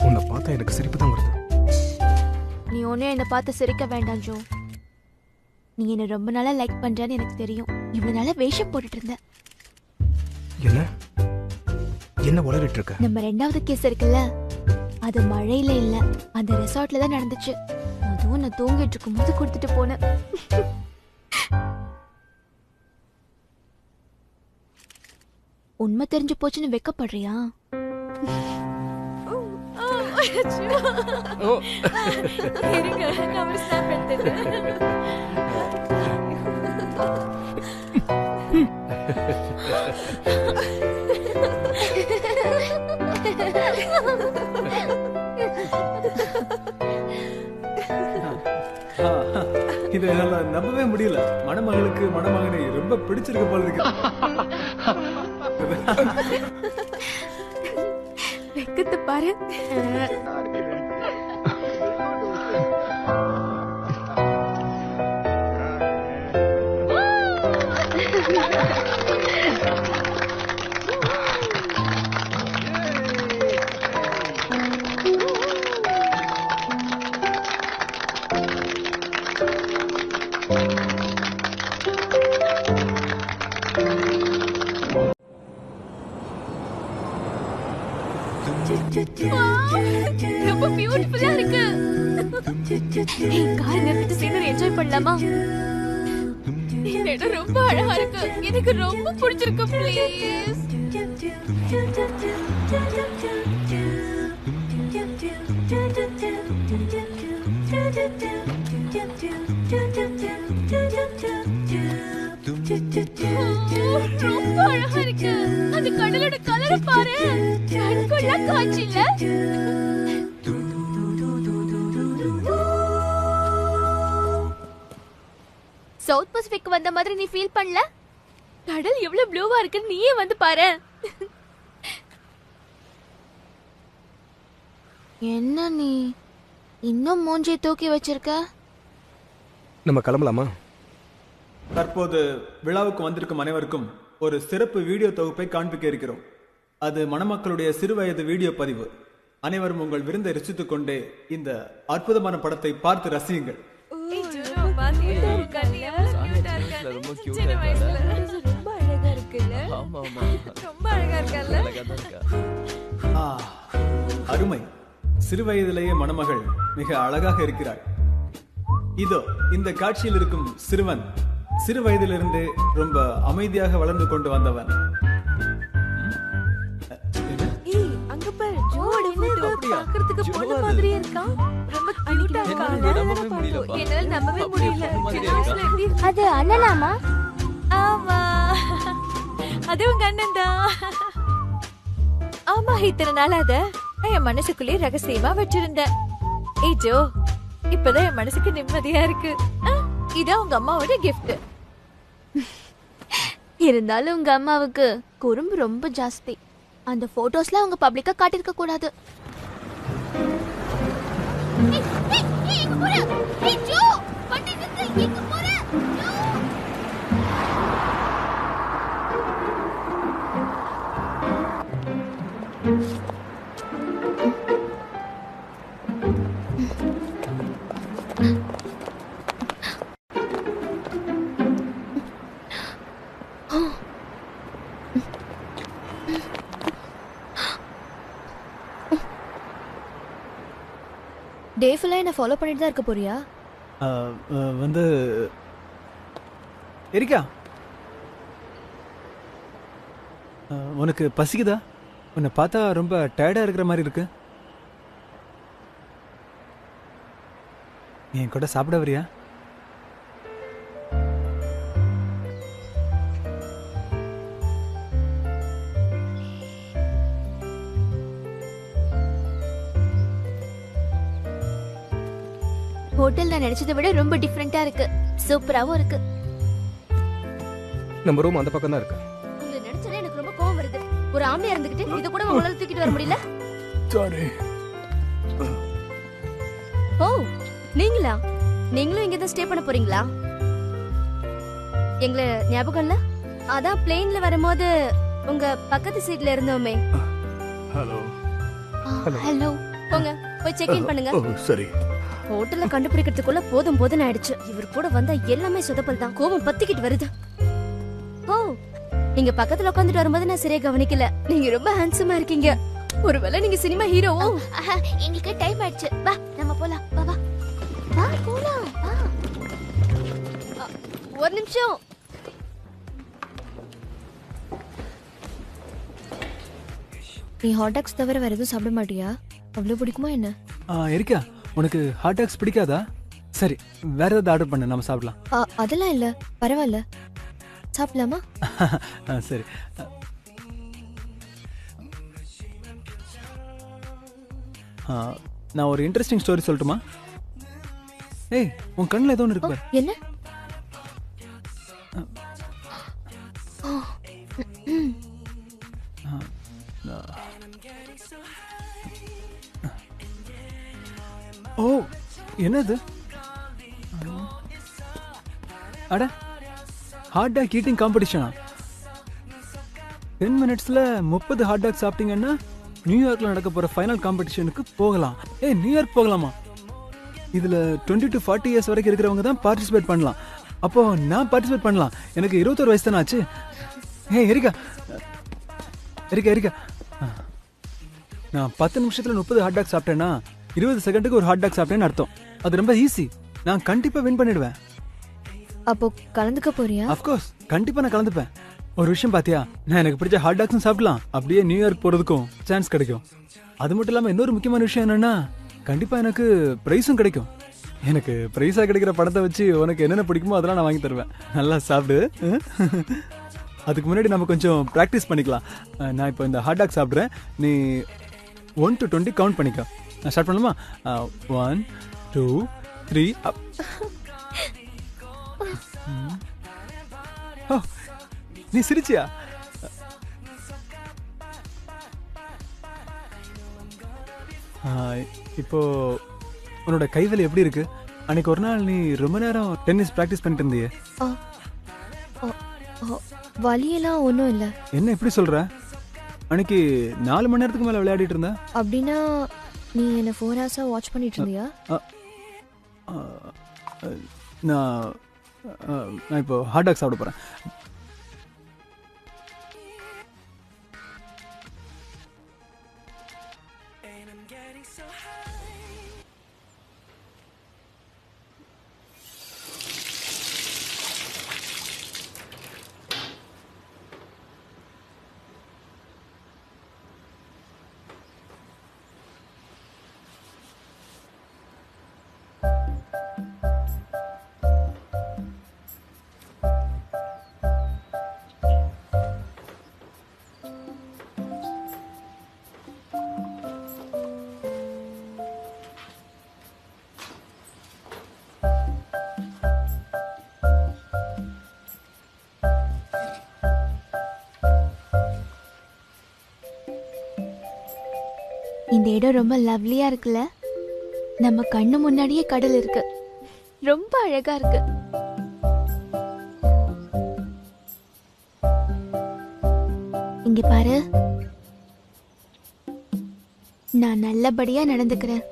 உன்னை பார்த்தா எனக்கு சிரிப்பு தான் வருது. நீ ஒன்னும் என்னை பார்த்து சிரிக்க வேண்டாம் ஜோ. நீ என்ன ரொம்ப நாளா லைக் பண்றேன்னு எனக்கு தெரியும். இவ்வளவு நாளா வேஷம் போட்டுட்டு இருந்த. என்ன உளறிட்டு இருக்க? நம்ம 2வது கேஸ் இருக்குல்ல, அது மழையில இல்ல, அந்த ரெசார்ட்ல தான் நடந்துச்சு. அதுவும் நான் தூங்கிட்டு இருக்கும் போது கொடுத்துட்டு போனேன். உண்மை தெரிஞ்சு போச்சுன்னு வெக்கப்படுறியா? இருங்க, நான் ஒரு ஸ்னாப் எடுத்துக்கிறேன். இது என்னால நம்பவே முடியல. மணமகளுக்கு மணமகனை ரொம்ப பிடிச்சிருக்க போல இருக்கு. வெக்கத்தை பாரு. ரொம்ப பியூட்டிஃபுல்லா இருக்கு. கார் நிறுத்திட்டு சீனரி என்ஜாய் பண்ணலாமா? இந்த இடம் ரொம்ப அழகா இருக்கு. எனக்கு ரொம்ப பிடிச்சிருக்கு. ப்ளீஸ். ரொம்ப அழகா இருக்கு. அந்த கடலோட கலரை பாரு. கண்கொள்ள காட்சி இல்ல? சவுத் பசிபிக் வந்த மாதிரி நீ ஃபீல் பண்ணல? கடல் எவ்வளவு ப்ளூவா இருக்குன்னு நீயே வந்து பாரு. என்ன நீ இன்னும் மூஞ்சி தூக்கி வச்சிருக்க? நம்ம கிளம்பலாமா? தற்போது விழாவுக்கு வந்திருக்கும் அனைவருக்கும் ஒரு சிறப்பு வீடியோ தொகுப்பை காண்பிக்க இருக்கிறோம். அது மணமக்களுடைய சிறுவயது வீடியோ பதிவு. அனைவரும் உங்கள் விருந்தை ரசித்துக் கொண்டே இந்த அற்புதமான படத்தை பார்த்து ரசியுங்கள். அருமை. சிறுவயதிலேயே மணமகள் மிக அழகாக இருக்கிறாள். இதோ இந்த காட்சியில் இருக்கும் சிறுவன் சிறு வயதிலிருந்து ரொம்ப அமைதியாக வளர்ந்து கொண்டு வந்தவன். அங்க பாரு, ஜோடி போட்டோ பார்க்கிறதுக்கு பொண்ணு மாதிரியே இருக்கான். ரொம்ப கியூட்டா இருக்கான். என்னால நம்பவே முடியல. அது அண்ணனாமா? ஆமா, அது உங்க அண்ணன் தான். ஆமா, இத்தனை நாள் அத என் மனசுக்குள்ளே ரகசியமா வச்சிருந்தேன். ஏய் ஜோ, இப்பதான் என் மனசுக்கு நிம்மதியா இருக்கு. இதான் உங்க அம்மாவோட கிஃப்ட். இருந்தாலும் உங்க அம்மாவுக்கு குறும்பு ரொம்ப ஜாஸ்தி. அந்த போட்டோஸ்ல அவங்க பப்ளிக்கா காட்டிருக்க கூடாது. டே ஃபுல்லா என்ன ஃபாலோ பண்ணிட்டு தான் இருக்க போறியா? வந்து எரிக்கா, உனக்கு பசிக்குதா? உன்னை பார்த்தா ரொம்ப டயர்டா இருக்கிற மாதிரி இருக்கு. என் கூட சாப்பிட வரியா? ஹோட்டல் நான் நினைச்சதை விட ரொம்ப டிஃபரெண்டா இருக்கு. சூப்பராவும் இருக்கு. நம்ம ரூம் அந்த பக்கம் தான் இருக்கு. உங்களை நினைச்சதே எனக்கு ரொம்ப கோவம் வருது. ஒரு ஆம்பளையா இருந்துகிட்டு இத கூட உங்களால தூக்கிட்டு வர முடியல. சாரி. ஓ, நீங்களும் இங்க தான் ஸ்டே பண்ண போறீங்களா? எங்களை ஞாபகம் இல்ல? அதான் பிளேன்ல வரும்போது உங்க பக்கத்து சீட்ல இருந்தோமே. ஹலோ. ஹலோ. போங்க, போய் செக் இன் பண்ணுங்க. சரி. ஹோட்டல்ல கண்டுபிடிக்கிறதுக்குள்ள போதும் ஆயிடுச்சு. இவர் கூட வந்தா எல்லாமே சொதப்பல் தான். கோபம் பத்திக்கிட்டு வருது. ஓ, நீங்க பக்கத்துல உட்காந்துட்டு வரும்போது நான் சரியா கவனிக்கல. நீங்க ரொம்ப ஹேண்ட்ஸமா இருக்கீங்க. ஒருவேளை நீங்க சினிமா ஹீரோவோ? எங்களுக்கு டைம் ஆயிடுச்சு. வா நம்ம போலாம். வா வா வா போலாம். வா. ஒரு நிமிஷம். நீ ஹாட் டாக்ஸ் தவிர வேற எதுவும் சாப்பிட மாட்டியா? அவ்வளவு பிடிக்குமா என்ன? எரிக்கா, உனக்கு ஹாட் டாக்ஸ் பிடிக்காதா? சரி, வேற ஏதாவது ஆர்டர் பண்ணு, நம்ம சாப்பிடலாம். அதெல்லாம் இல்ல, பரவாயில்ல, சாப்பிடலாமா? சரி. நான் ஒரு இன்ட்ரெஸ்டிங் ஸ்டோரி சொல்லட்டுமா? ஏய், உன் கண்ணில் ஏதோ ஒன்று இருக்கு பாரு. என்ன? ஓ, என்னது? அட, ஹாட் டாக் ஈட்டிங் காம்படிஷனா? 10 மினிட்ஸ்ல 30 ஹாட் டாக் சாப்பிட்டீங்கன்னா நியூயார்க்ல நடக்க போற ஃபைனல் காம்படிஷனுக்கு போகலாம். ஏய், நியூயார்க் போகலாமா? இதுல 20 to 40 இயர்ஸ் வரைக்கும் இருக்கிறவங்க தான் பார்ட்டிசிபேட் பண்ணலாம். அப்போ நான் பார்ட்டிசிபேட் பண்ணலாம். எனக்கு 21 வயசு தானே ஆச்சு. ஏய் எரிக்கா, நான் 10 நிமிஷத்துல 30 ஹாட் டாக் சாப்பிட்டேன்னா 20 செகண்டுக்கு ஒரு ஹாட் டாக் சாப்பிட்டேன்னு அர்த்தம். அது ரொம்ப ஈஸி. நான் கண்டிப்பா வின் பண்ணிடுவேன். அப்போ கலந்துக்க போறியா? அஃப்கோர்ஸ், கண்டிப்பா நான் கலந்துப்பேன். ஒரு விஷயம் பாத்தியா, நான் எனக்கு பிடிச்ச ஹாட் டாக்ஸும் சாப்பிடலாம், அப்படியே நியூயார்க் போறதுக்கும் சான்ஸ் கிடைக்கும். அது மட்டும் இல்லாம இன்னொரு முக்கியமான விஷயம் என்னன்னா, கண்டிப்பா எனக்கு பிரைஸும் கிடைக்கும். எனக்கு பிரைஸா கிடைக்கிற படத்தை வச்சு உனக்கு என்னென்ன பிடிக்குமோ அதெல்லாம் நான் வாங்கி தருவேன். நல்லா சாப்பிடு. அதுக்கு முன்னாடி நம்ம கொஞ்சம் ப்ராக்டிஸ் பண்ணிக்கலாம். நான் இப்போ இந்த ஹாட் டாக் சாப்பிட்றேன், நீ 1 to 20 கவுண்ட் பண்ணிக்க. நான் ஸ்டார்ட் பண்ணலாமா? 1 2 3. நீ சிரிச்சியா? இப்போ உன்னோட கைவலி எப்படி இருக்கு? அன்னைக்கு ஒரு நாள் நீ ரொம்ப நேரம் டென்னிஸ் பிராக்டிஸ் பண்ணிட்டு இருந்தியே. வலியெல்லாம் ஒன்றும் இல்லை. என்ன இப்படி சொல்ற? அன்னைக்கு 4 மணி நேரத்துக்கு மேல விளையாடிட்டு இருந்த. அப்படின்னா நீ என்ன 4 hours வாட்ச் பண்ணிட்டு இருந்தியா? நான் இப்போ ஹாட் டாக் சாப்பிட போறேன். இந்த இடம் ரொம்ப லவ்லியா இருக்குல்ல. நம்ம கண்ணு முன்னாடியே கடல் இருக்கு. ரொம்ப அழகா இருக்கு. இங்க பாரு, நான் நல்லபடியா நடந்துக்கிறேன்.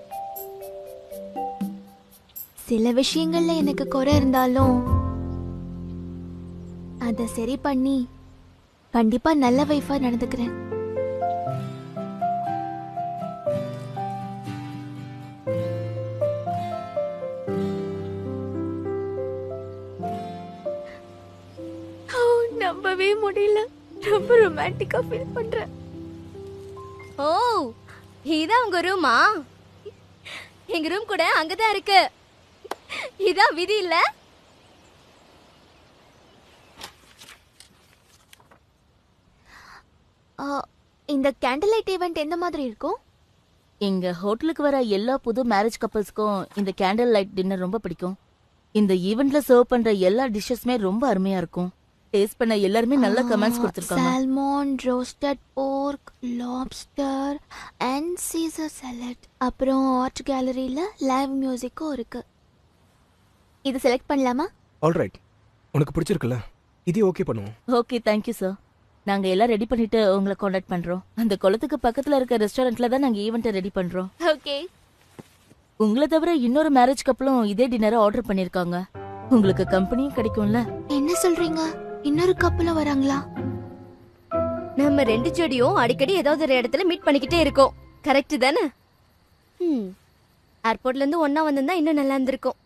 சில விஷயங்கள்ல எனக்கு குறை இருந்தாலும் அத சரி பண்ணி கண்டிப்பா நல்ல வைஃபா நடந்துக்கிறேன். நம்பவே முடியல. ரொம்ப ரொமான்டிக்கா ஃபீல் பண்றேன். ஓ, இதான் உங்க ரூமா? எங்க ரூம் கூட அங்கதான் இருக்கு. இதான் விதி இல்ல? இந்த கேண்டில் லைட் ஈவென்ட் எந்த மாதிரி இருக்கும்? எங்க ஹோட்டலுக்கு வர எல்லா புது மேரேஜ் கப்பல்ஸ்க்கும் இந்த கேண்டில் லைட் டின்னர் ரொம்ப பிடிக்கும். இந்த ஈவென்ட்ல சர்வ் பண்ற எல்லா டிஷ்ஷஸ்மே ரொம்ப அருமையா இருக்கும். டேஸ்ட் பண்ண எல்லாருமே நல்ல கமெண்ட்ஸ் கொடுத்திருக்காங்க. சால்மன், ரோஸ்டட் போர்க், லாப்ஸ்டர் அண்ட் சீசர் சாலட். அப்புறம் ஆர்ட் கேலரியில லைவ் மியூசிக்கும் இருக்கு. இது செலக்ட் பண்ணலாமா? ஆல்ரைட், உனக்கு பிடிச்சிருக்குல்ல, இதே ஓகே பண்ணுவோம். Okay, thank you sir. நாங்க எல்லாம் ரெடி பண்ணிட்டு உங்களை காண்டாக்ட் பண்றோம். அந்த குளத்துக்கு பக்கத்துல இருக்க ரெஸ்டாரண்ட்ல தான் நாங்க ஈவென்ட்டை ரெடி பண்றோம். ஓகே. உங்களை தவிர இன்னொரு மேரேஜ் கப்பலும் இதே டின்னரை ஆர்டர் பண்ணிருக்காங்க. உங்களுக்கு கம்பெனியும் கிடைக்கும்ல. என்ன சொல்றீங்க? இன்னொரு கப்பலும் வராங்களா? நம்ம ரெண்டு ஜோடியும் அடிக்கடி ஏதாவது ஒரு இடத்துல மீட் பண்ணிக்கிட்டே இருக்கோம். கரெக்ட் தானே? ஏர்போர்ட்ல இருந்து ஒண்ணா வந்திருந்தா இன்னும் நல்லா இருந்திருக்கும்.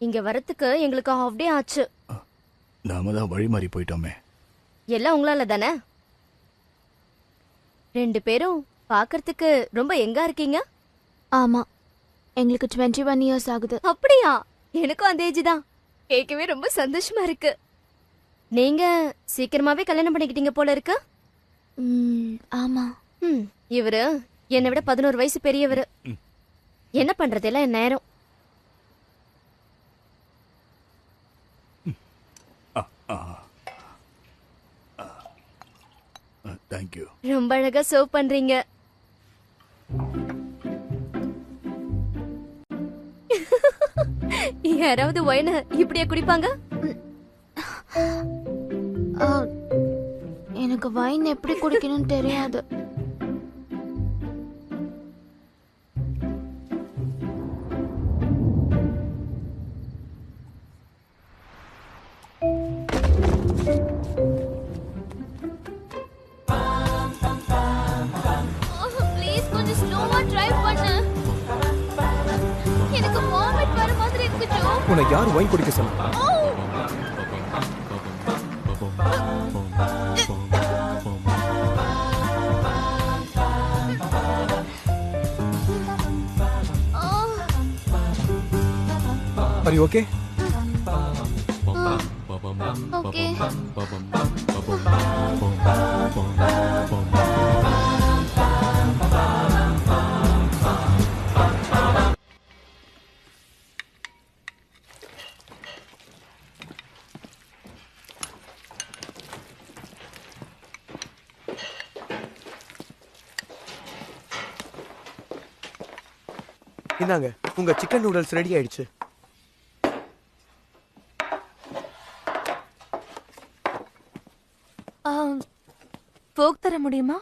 இங்க வரத்துக்கு எங்களுக்கு ஹாஃப் டே ஆச்சு. நாம தான் வழி மாறி போயிட்டோமே. எல்லாம் உங்களால தானே? ரெண்டு பேரும் பாக்குறதுக்கு ரொம்ப எங்கா இருக்கீங்க. ஆமா, எங்களுக்கு 21 இயர்ஸ் ஆகுது. அப்படியா? எனக்கும் அந்த ஏஜ் தான். கேட்கவே ரொம்ப சந்தோஷமா இருக்கு. நீங்க சீக்கிரமாவே கல்யாணம் பண்ணிக்கிட்டீங்க போல இருக்கு. ஆமா. இவரு என்னை விட 11 வயசு பெரியவரு. என்ன பண்றது, எல்லாம் நேரம். Thank you. ரொம்ப அழகா சர்வ் பண்றீங்க. யாராவது ஒயின இப்படியா குடிப்பாங்க? எனக்கு வைன் எப்படி குடிக்கணும்னு தெரியாது. ப்ளீஸ் கொஞ்சம் ஸ்லோவா டிரைவ் பண்ணு. எனக்கு வாமிட் வர மாதிரி இருக்கு ஜோ. உனக்கு யார் வைன் குடிக்க சொன்னா? Are you okay? Okay. இந்தாங்க, உங்க சிக்கன் நூடுல்ஸ் ரெடி ஆயிடுச்சு. ஃபோக் தர முடியுமா?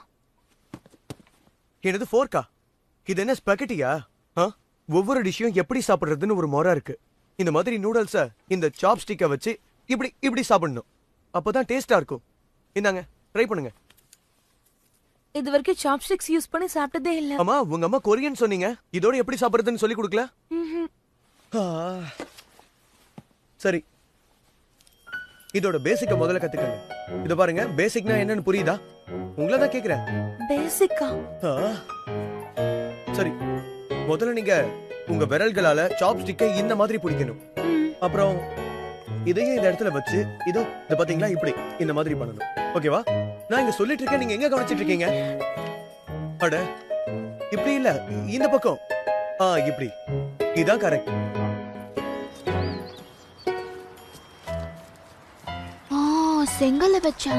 என்னது ஃபோர்க்கா? இது என்ன ஸ்பெகட்டியா? ஒவ்வொரு டிஷ்ஷையும் எப்படி சாப்பிடுறதுன்னு ஒரு முறை இருக்கு. இந்த மாதிரி நூடுல்ஸை இந்த சாப்ஸ்டிக்கை வச்சு இப்படி இப்படி சாப்பிடணும். அப்பதான் டேஸ்டா இருக்கும். இந்தாங்க, ட்ரை பண்ணுங்க. இது வரைக்கும் சாப்ஸ்டிக்ஸ் யூஸ் பண்ணி சாப்பிட்டதே இல்ல. அம்மா, உங்க அம்மா கொரியன் சொன்னீங்க. இதோட எப்படி சாப்பிடுறதுன்னு சொல்லி கொடுக்கல? சரி, இதோட பேசிக்க முதல்ல கத்துக்கங்க. இத பாருங்க, பேசிக்னா என்னன்னு புரியுதா? உங்களை தான் கேக்குறேன். பேசிக்கா? சரி, முதல்ல நீங்க உங்க விரல்களால சாப்ஸ்டிக்கை இந்த மாதிரி பிடிக்கணும். அப்புறம் இதையும் இந்த இடத்துல வச்சு இதோ இத பாத்தீங்களா, இப்படி இந்த மாதிரி பண்ணணும். ஓகேவா? நான் இங்க சொல்லிட்டு இருக்கேன், நீங்க எங்க கவனிச்சிட்டு இருக்கீங்க? அட, இப்படி இல்ல, இந்த பக்கம். இப்படி. இதான் கரெக்ட். செங்கல்ல வச்சா?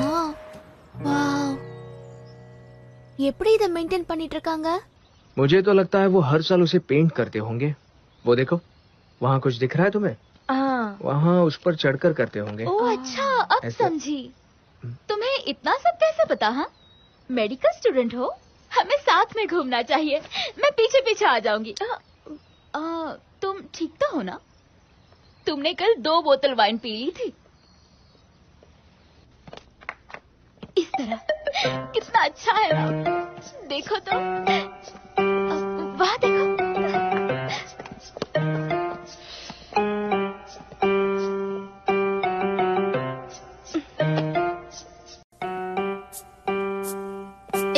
வாவ், எப்படி இத மெயின்டைன் பண்ணிட்டு இருக்காங்க? मुझे तो लगता है वो हर साल उसे पेंट करते होंगे। वो देखो, वहाँ कुछ दिख रहा है तुम्हें? हाँ। वहाँ उस पर चढ़कर करते होंगे। ओह अच्छा, अब समझी। तुम्हें इतना सब कैसे पता? हाँ, मेडिकल स्टूडेंट हो, हमें साथ में घूमना चाहिए। मैं पीछे पीछे आ जाऊंगी। तुम ठीक तो हो ना? तुमने कल 2 बोतल वाइन पी ली थी। इस तरह कितना अच्छा है ना? देखो तो, वहाँ देखो।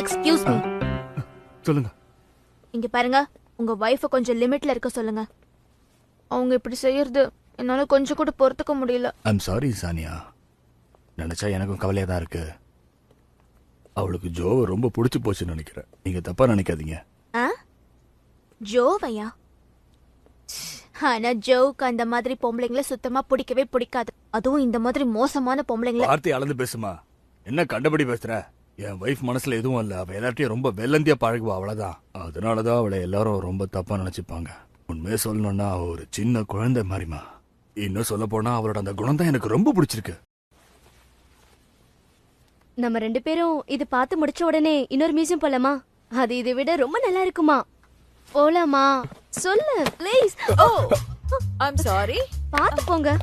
எக்ஸ்கியூஸ் மீ, சொல்லுங்க. இங்க பாருங்க, உங்க வைஃப கொஞ்சம் லிமிட்ல இருக்க சொல்லுங்க. அவங்க இப்படி செய்யறது என்னால கொஞ்சம் கூட பொறுத்துக்க முடியல. ஐம் சாரி சானியா, நினைச்சா எனக்கும் கவலையா தான் இருக்கு. அவளுக்கு ஜோவை ரொம்ப பிடிச்சு போச்சுன்னு நினைக்கிறேன். நீங்க தப்பா நினைக்காதீங்க. ஜோவையா? ஆனா ஜோவுக்கு அந்த மாதிரி பொம்பளைங்களை சுத்தமா பிடிக்கவே பிடிக்காது. அதுவும் இந்த மாதிரி மோசமான பொம்பளைங்களை. வார்த்தை அளந்து பேசுமா, என்ன கண்டபடி பேசுற? என் வைஃப் மனசுல எதுவும் இல்ல. அவ எல்லார்ட்டையும் ரொம்ப வெள்ளந்தியா பழகுவா, அவ்வளவுதான். அதனாலதான் அவளை எல்லாரும் ரொம்ப தப்பா நினைச்சுப்பாங்க. உண்மையை சொல்லணும்னா அவ ஒரு சின்ன குழந்தை மாதிரிமா. இன்னும் சொல்ல போனா அவளோட அந்த குணம் தான் எனக்கு ரொம்ப பிடிச்சிருக்கு. நம்ம 2 பேரும் இது பார்த்து முடிச்ச உடனே இன்னொரு மியூசியம் போலாமா? அது இதை விட ரொம்ப நல்லா இருக்குமா? போலாமா? சொல்லு ப்ளீஸ். O I'm sorry. பார்த்து போங்க.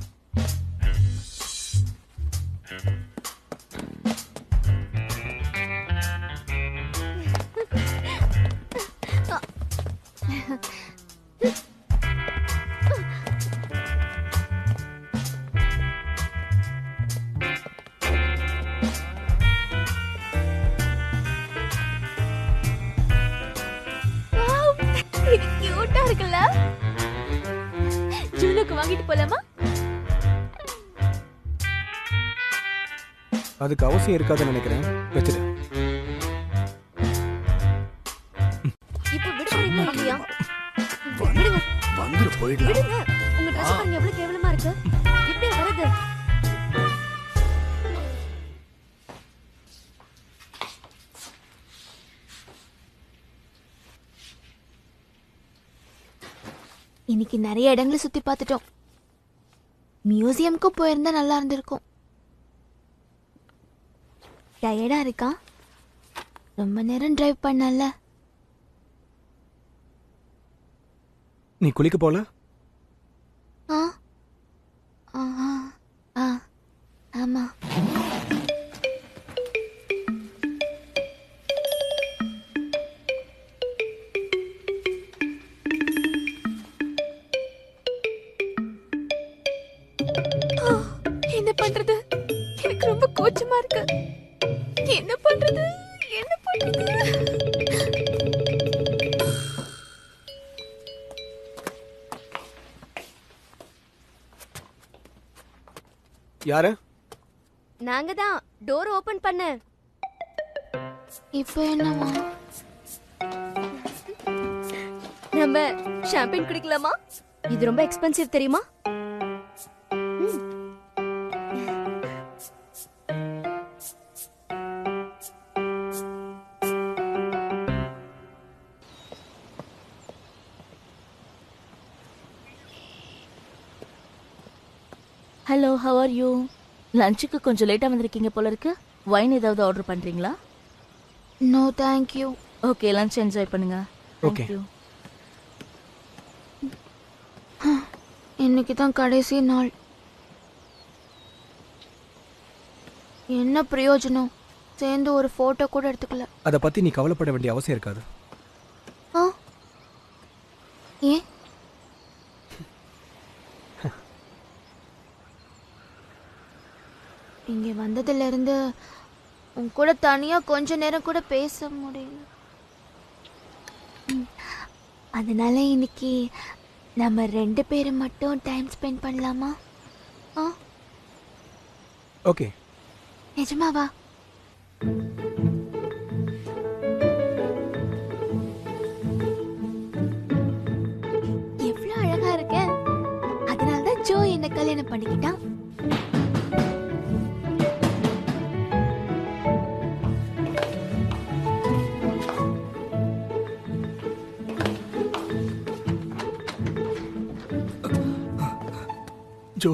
இது கியூட்டா இருக்குல்ல? ஜூனுக்கு வாங்கிட்டு போலாமா? அதுக்கு அவசியம் இருக்காதுன்னு நினைக்கிறேன். வச்சுடு. இப்போ விடுறீங்களா இல்லையா? விடுங்க. வந்துரு போயிடலாம். விடுங்க. உங்க Dress பாருங்க எவ்வளவு கேவலமா இருக்கு. இப்படி வருது. இன்னைக்கு நிறைய இடங்களை சுத்தி பார்த்துட்டோம். மியூசியம்க்கு போயிருந்தா நல்லா இருந்திருக்கும். டயர்டா இருக்கா? ரொம்ப நேரம் டிரைவ் பண்ணல. நீ குளிக்க போல? ஆமா. என்ன பண்றது? எனக்கு ரொம்ப கோச்சமா இருக்கு. என்ன பண்றது? யாரு? நாங்க தான் டோர் ஓபன் பண்ண. இப்போ என்னவா? நம்ம ஷாம்பைன் குடிக்கலாமா? இது ரொம்ப எக்ஸ்பென்சிவ் தெரியுமா? Hello, how are you? லஞ்சுக்கு கொஞ்சம் லேட்டா வந்திருக்கீங்க போல இருக்கு. வைன் ஏதாவது ஆர்டர் பண்றீங்களா? No thank you. Okay, lunch enjoy பண்ணுங்க. ஓகே. இன்னைக்கு தான் கடைசி நாள். என்ன பிரயோஜனம்? சேர்ந்து ஒரு போட்டோ கூட எடுத்துக்கல. அதை பத்தி நீ கவலைப்பட வேண்டிய அவசியம் இருக்காது. ஏன்? இங்க வந்ததுல இருந்து உன் கூட தனியா கொஞ்ச நேரம் கூட பேச முடியல. அதனால இன்னைக்கு நம்ம 2 பேரும் மட்டும் டைம் ஸ்பெண்ட் பண்ணலாமா? ஓகே. நிஜமாவா? எவ்வளவு அழகா இருக்க. அதனாலதான் ஜோ என்ன கல்யாணம் பண்ணிக்கிட்டான். ஜோ,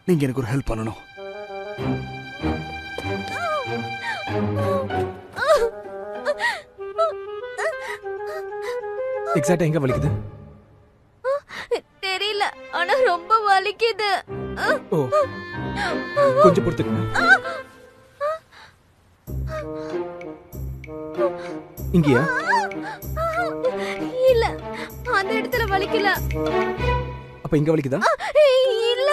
நீங்க எனக்கு ஒரு ஹெல்ப் பண்ணணும். எக்ஸாக்ட்டா எங்க வலிக்குது? தெரியல, ஆனா ரொம்ப வலிக்குது. ஓ, கொஞ்சம் பொறுத்துக்கங்க. இங்கயா? இல்ல, அந்த இடத்துல வலிக்கல. அப்ப இங்க வலிக்குதா? இல்ல.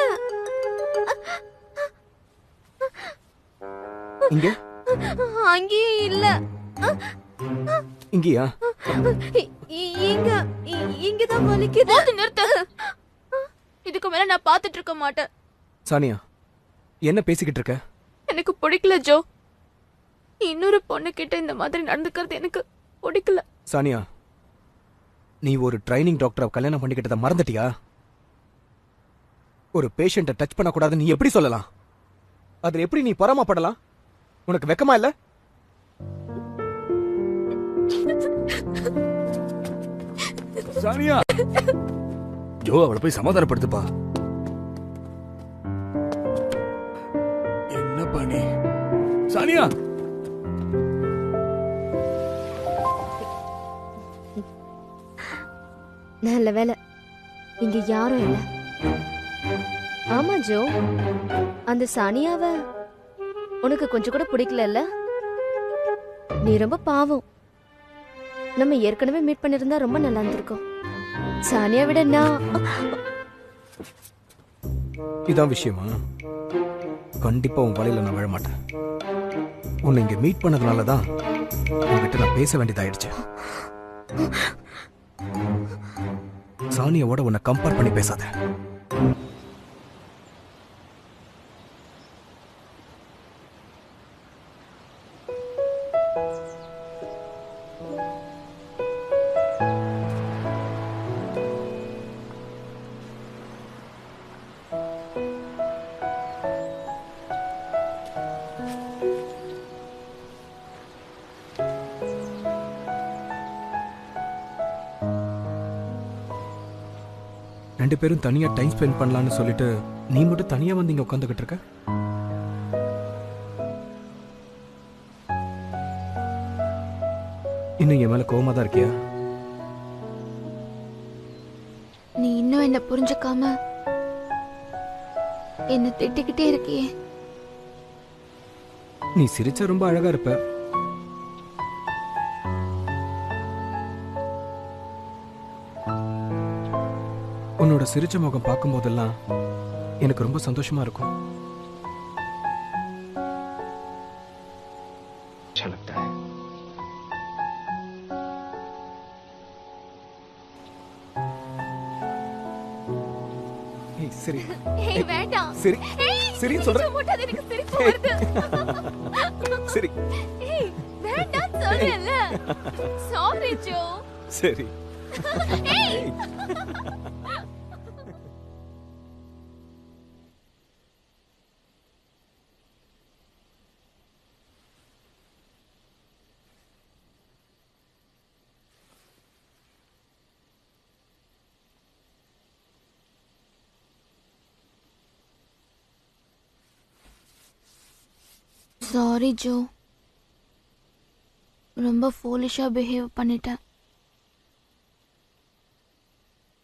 இங்க? அங்கேயும் இல்ல. இங்கயா? இங்கதான் வலிக்குது. நிறுத்து. இதுக்கு மேல நான் பாத்துட்டு இருக்க மாட்டேன். சானியா, என்ன பேசிக்கிட்டு இருக்க? எனக்கு பிடிக்கல ஜோ. இன்னொரு பொண்ணு கிட்ட இந்த மாதிரி நடந்துக்கிறது எனக்கு பிடிக்கல. சானியா, நீ ஒரு ட்ரைனிங் டாக்டரை கல்யாணம் பண்ணிக்கிட்டத மறந்துட்டியா? ஒரு பேஷண்ட்டை டச் பண்ணக்கூடாது நீ எப்படி சொல்லலாம்? அதுல எப்படி நீ பொறாமப்படலாம்? உனக்கு வெக்கமா இல்ல? சானியா, ஜோ அவளை போய் சமாதானப்படுத்துப்பா. என்னப்பா நீ? சானியா, நல்ல வேலை இங்க யாரும் இல்ல. ஆமா ஜோ, அந்த சானியாவ உனக்கு கொஞ்சம் கூட பிடிக்கல. நீ ரொம்ப பாவம். நம்ம ஏற்கனவே மீட் பண்ணிருந்தா ரொம்ப நல்லா இருந்திருக்கும். சானியா விட நான். இதான் விஷயமா? கண்டிப்பா உன் வலையில நான் விழ மாட்டேன். உன்னை இங்க மீட் பண்ணதுனாலதான் உன்கிட்ட நான் பேச வேண்டியதாயிடுச்சு. சானியாவோட உன்னை கம்பேர் பண்ணி பேசாத. ரெண்டு பேரும் தனியா டைம் ஸ்பெண்ட் பண்ணலாம்னு சொல்லிட்டு நீ மட்டும் தனியா வந்து இங்க உட்காந்துக்கிட்டு இருக்க. இன்னும் என் மேல கோவமா தான் இருக்கியா? நீ இன்னும் என்ன புரிஞ்சுக்காம என்ன திட்டிக்கிட்டே இருக்கியே. நீ சிரிச்சா ரொம்ப அழகா இருப்ப. உன்னோட சிரிச்ச முகம் பார்க்கும் போதெல்லாம் எனக்கு ரொம்ப சந்தோஷமா இருக்கும். சரி வேண்டாம். சரி சரி சொல்றேன். சரி வேண்டாம் சொல்றேன்ல. Sorry Joe. சரி. சாரி ஜோ, ரொம்ப ஃபூலிஷா பிஹேவ் பண்ணிட்டேன்.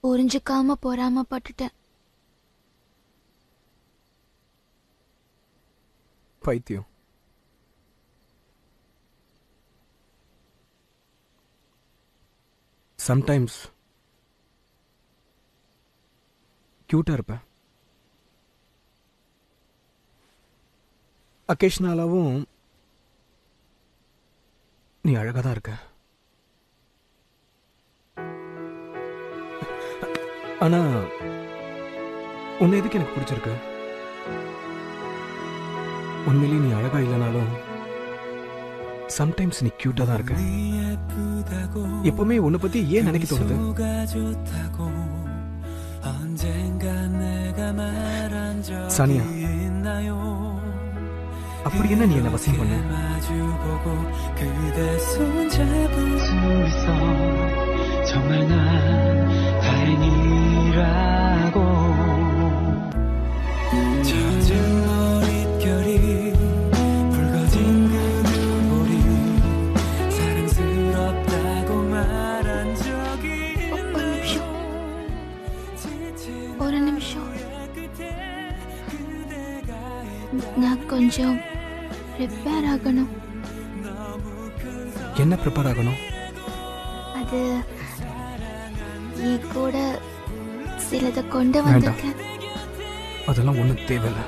புரிஞ்சுக்காம பொறாமப்பட்டுட்டேன். பைத்தியம். சம்டைம்ஸ் கியூட்டா இருப்பேன். அக்கேஷனலாவும் நீ அழகா தான் இருக்க. ஆனா உன்னை எதுக்கு எனக்கு பிடிச்சிருக்கு? உண்மையிலேயே நீ அழகா இல்லைனாலும் சம்டைம்ஸ் நீ கியூட்டா தான் இருக்க. எப்பவுமே உன்னை பத்தி ஏன் நினைக்க தோணுது? சானியா, அப்படி என்ன நீ என்ன வசியம் பண்ண? கொஞ்சம் ப்ரிப்பேர் ஆகணும். என்ன ப்ரிப்பேர் ஆகணும்? அது நீ கூட சிலதை கொண்டு வந்திருக்கேன். அதெல்லாம் ஒன்றும் தேவையில்லை.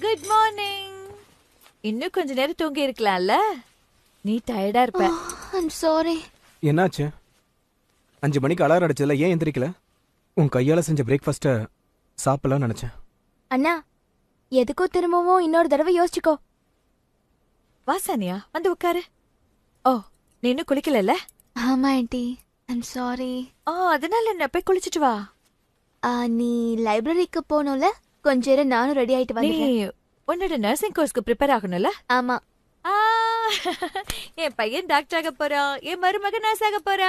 Good morning. இன்னும் கொஞ்ச நேரம் தூங்கி இருக்கலாம்ல. நீ டயர்டா இருப்ப. I'm sorry. என்னாச்சு? 5 மணிக்கு அலாரம் அடிச்சதுல ஏன் எந்திரிக்கல? உன் கையால செஞ்ச பிரேக்ஃபாஸ்ட்டை சாப்பிடலாம்னு நினைச்சேன். அண்ணா, எதுக்கோ திரும்பவும் இன்னொரு தடவை யோசிச்சுக்கோ. வா சானியா, வந்து உட்காரு. ஓ, நீ இன்னும் குளிக்கலல்ல? ஆமா ஆண்டி, ஐம் சாரி. அதனால என்ன, போய் குளிச்சிட்டு வா. நீ லைப்ரரிக்கு போகணும்ல, கொஞ்ச நேரம் நானும் ரெடி ஆயிட்டு நீ வந்துடுறேன். உன்னோட நர்சிங் கோர்ஸ்க்கு ப்ரிப்பேர் ஆகணும்ல? ஆமா. என் பையன் டாக்டர் ஆக போறான், என் மருமகன் நர்ஸ் ஆக போறா.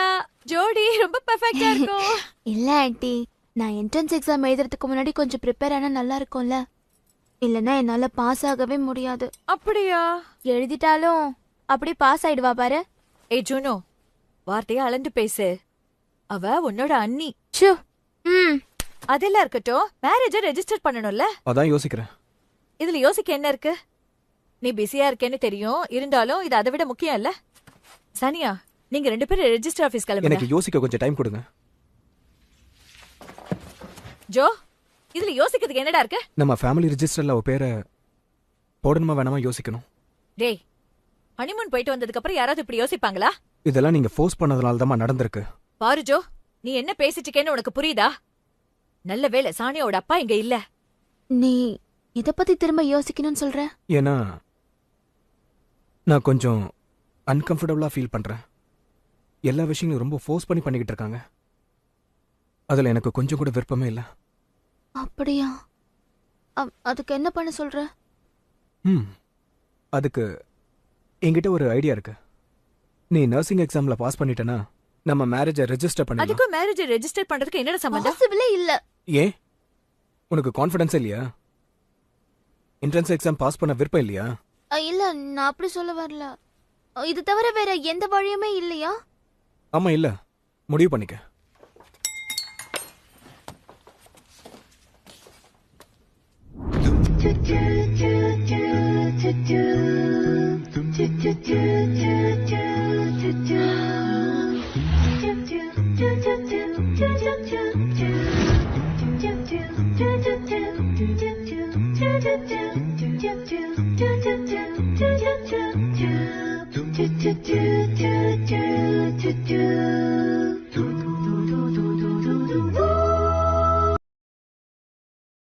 ஜோடி ரொம்ப பெர்ஃபெக்ட்டா இருக்கும். இல்ல ஆண்டி, நான் என்ட்ரன்ஸ் எக்ஸாம் எழுதுறதுக்கு முன்னாடி கொஞ்சம் ப்ரிப்பேர் ஆனா நல்லா இருக்கும்ல. இல்லனா என்னால பாஸ் ஆகவே முடியாது. அப்படியா? எழுதிட்டாலும் அப்படி பாஸ் ஆயிடுவா பாரு. ஏய் ஜூனோ, வார்த்தையை அளந்து பேசு. அவ உன்னோட அண்ணி. அதெல்லாம் இருக்கட்டும், மேரேஜ ரெஜிஸ்டர் பண்ணணும்ல? அதான் யோசிக்கிறேன். இதுல யோசிக்க என்ன இருக்கு? நீ பிஸியா இருக்கேன்னு தெரியும், இருந்தாலும் இது அதை விட முக்கியம் இல்ல. சானியா, நீங்க 2 பேரும் ரெஜிஸ்டர் ஆபீஸ் கிளம்புங்க. எனக்கு யோசிக்க கொஞ்சம் டைம் கொடுங்க. ஜோ, இதுல யோசிக்கிறதுக்கு என்னடா இருக்கு? நம்ம ஃபேமிலி ரெஜிஸ்டர்ல ஒரு பேரை போடணுமா வேணாமா யோசிக்கணும். டேய், ஹனிமூன் போயிட்டு வந்ததுக்கு அப்புறம் யாராவது இப்படி யோசிப்பாங்களா? இதெல்லாம் நீங்க ஃபோர்ஸ் பண்ணதுனால தான் நடந்திருக்கு. பாரு ஜோ, நீ என்ன பேசிட்டு இருக்கேன்னு உனக்கு புரியுதா? நல்ல வேளை சானியாவோட அப்பா இங்க இல்ல. நீ இத பத்தி திரும்ப யோசிக்கணும்னு சொல்ற? ஏன்னா நான் கொஞ்சம் அன்கம்ஃபர்டபுளா ஃபீல் பண்றேன். எல்லா விஷயங்களும் ரொம்ப ஃபோர்ஸ் பண்ணிக்கிட்டு இருக்காங்க. அதுல எனக்கு கொஞ்சம் கூட விருப்பமே இல்ல. அப்படியா? அதுக்கு என்ன பண்ண சொல்ற? அதுக்கு என்கிட்ட ஒரு ஐடியா இருக்கு. நீ நர்சிங் எக்ஸாம்ல பாஸ் பண்ணிட்டனா நம்ம மேரேஜை ரெஜிஸ்டர் பண்ணலாம். அதுக்கு மேரேஜ் ரெஜிஸ்டர் பண்றதுக்கு என்னடா சம்பந்தம்? பாசிபிளே இல்ல. ஏன்? உனக்கு கான்ஃபிடன்ஸ் இல்லையா? என்ட்ரன்ஸ் எக்ஸாம் பாஸ் பண்ண விருப்பம் இல்லையா? இல்ல, நான் அப்படி சொல்ல வரல. இது தவிர வேற எந்த வழியுமே இல்லையா? ஆமா, இல்ல. முடிவு பண்ணிக்க.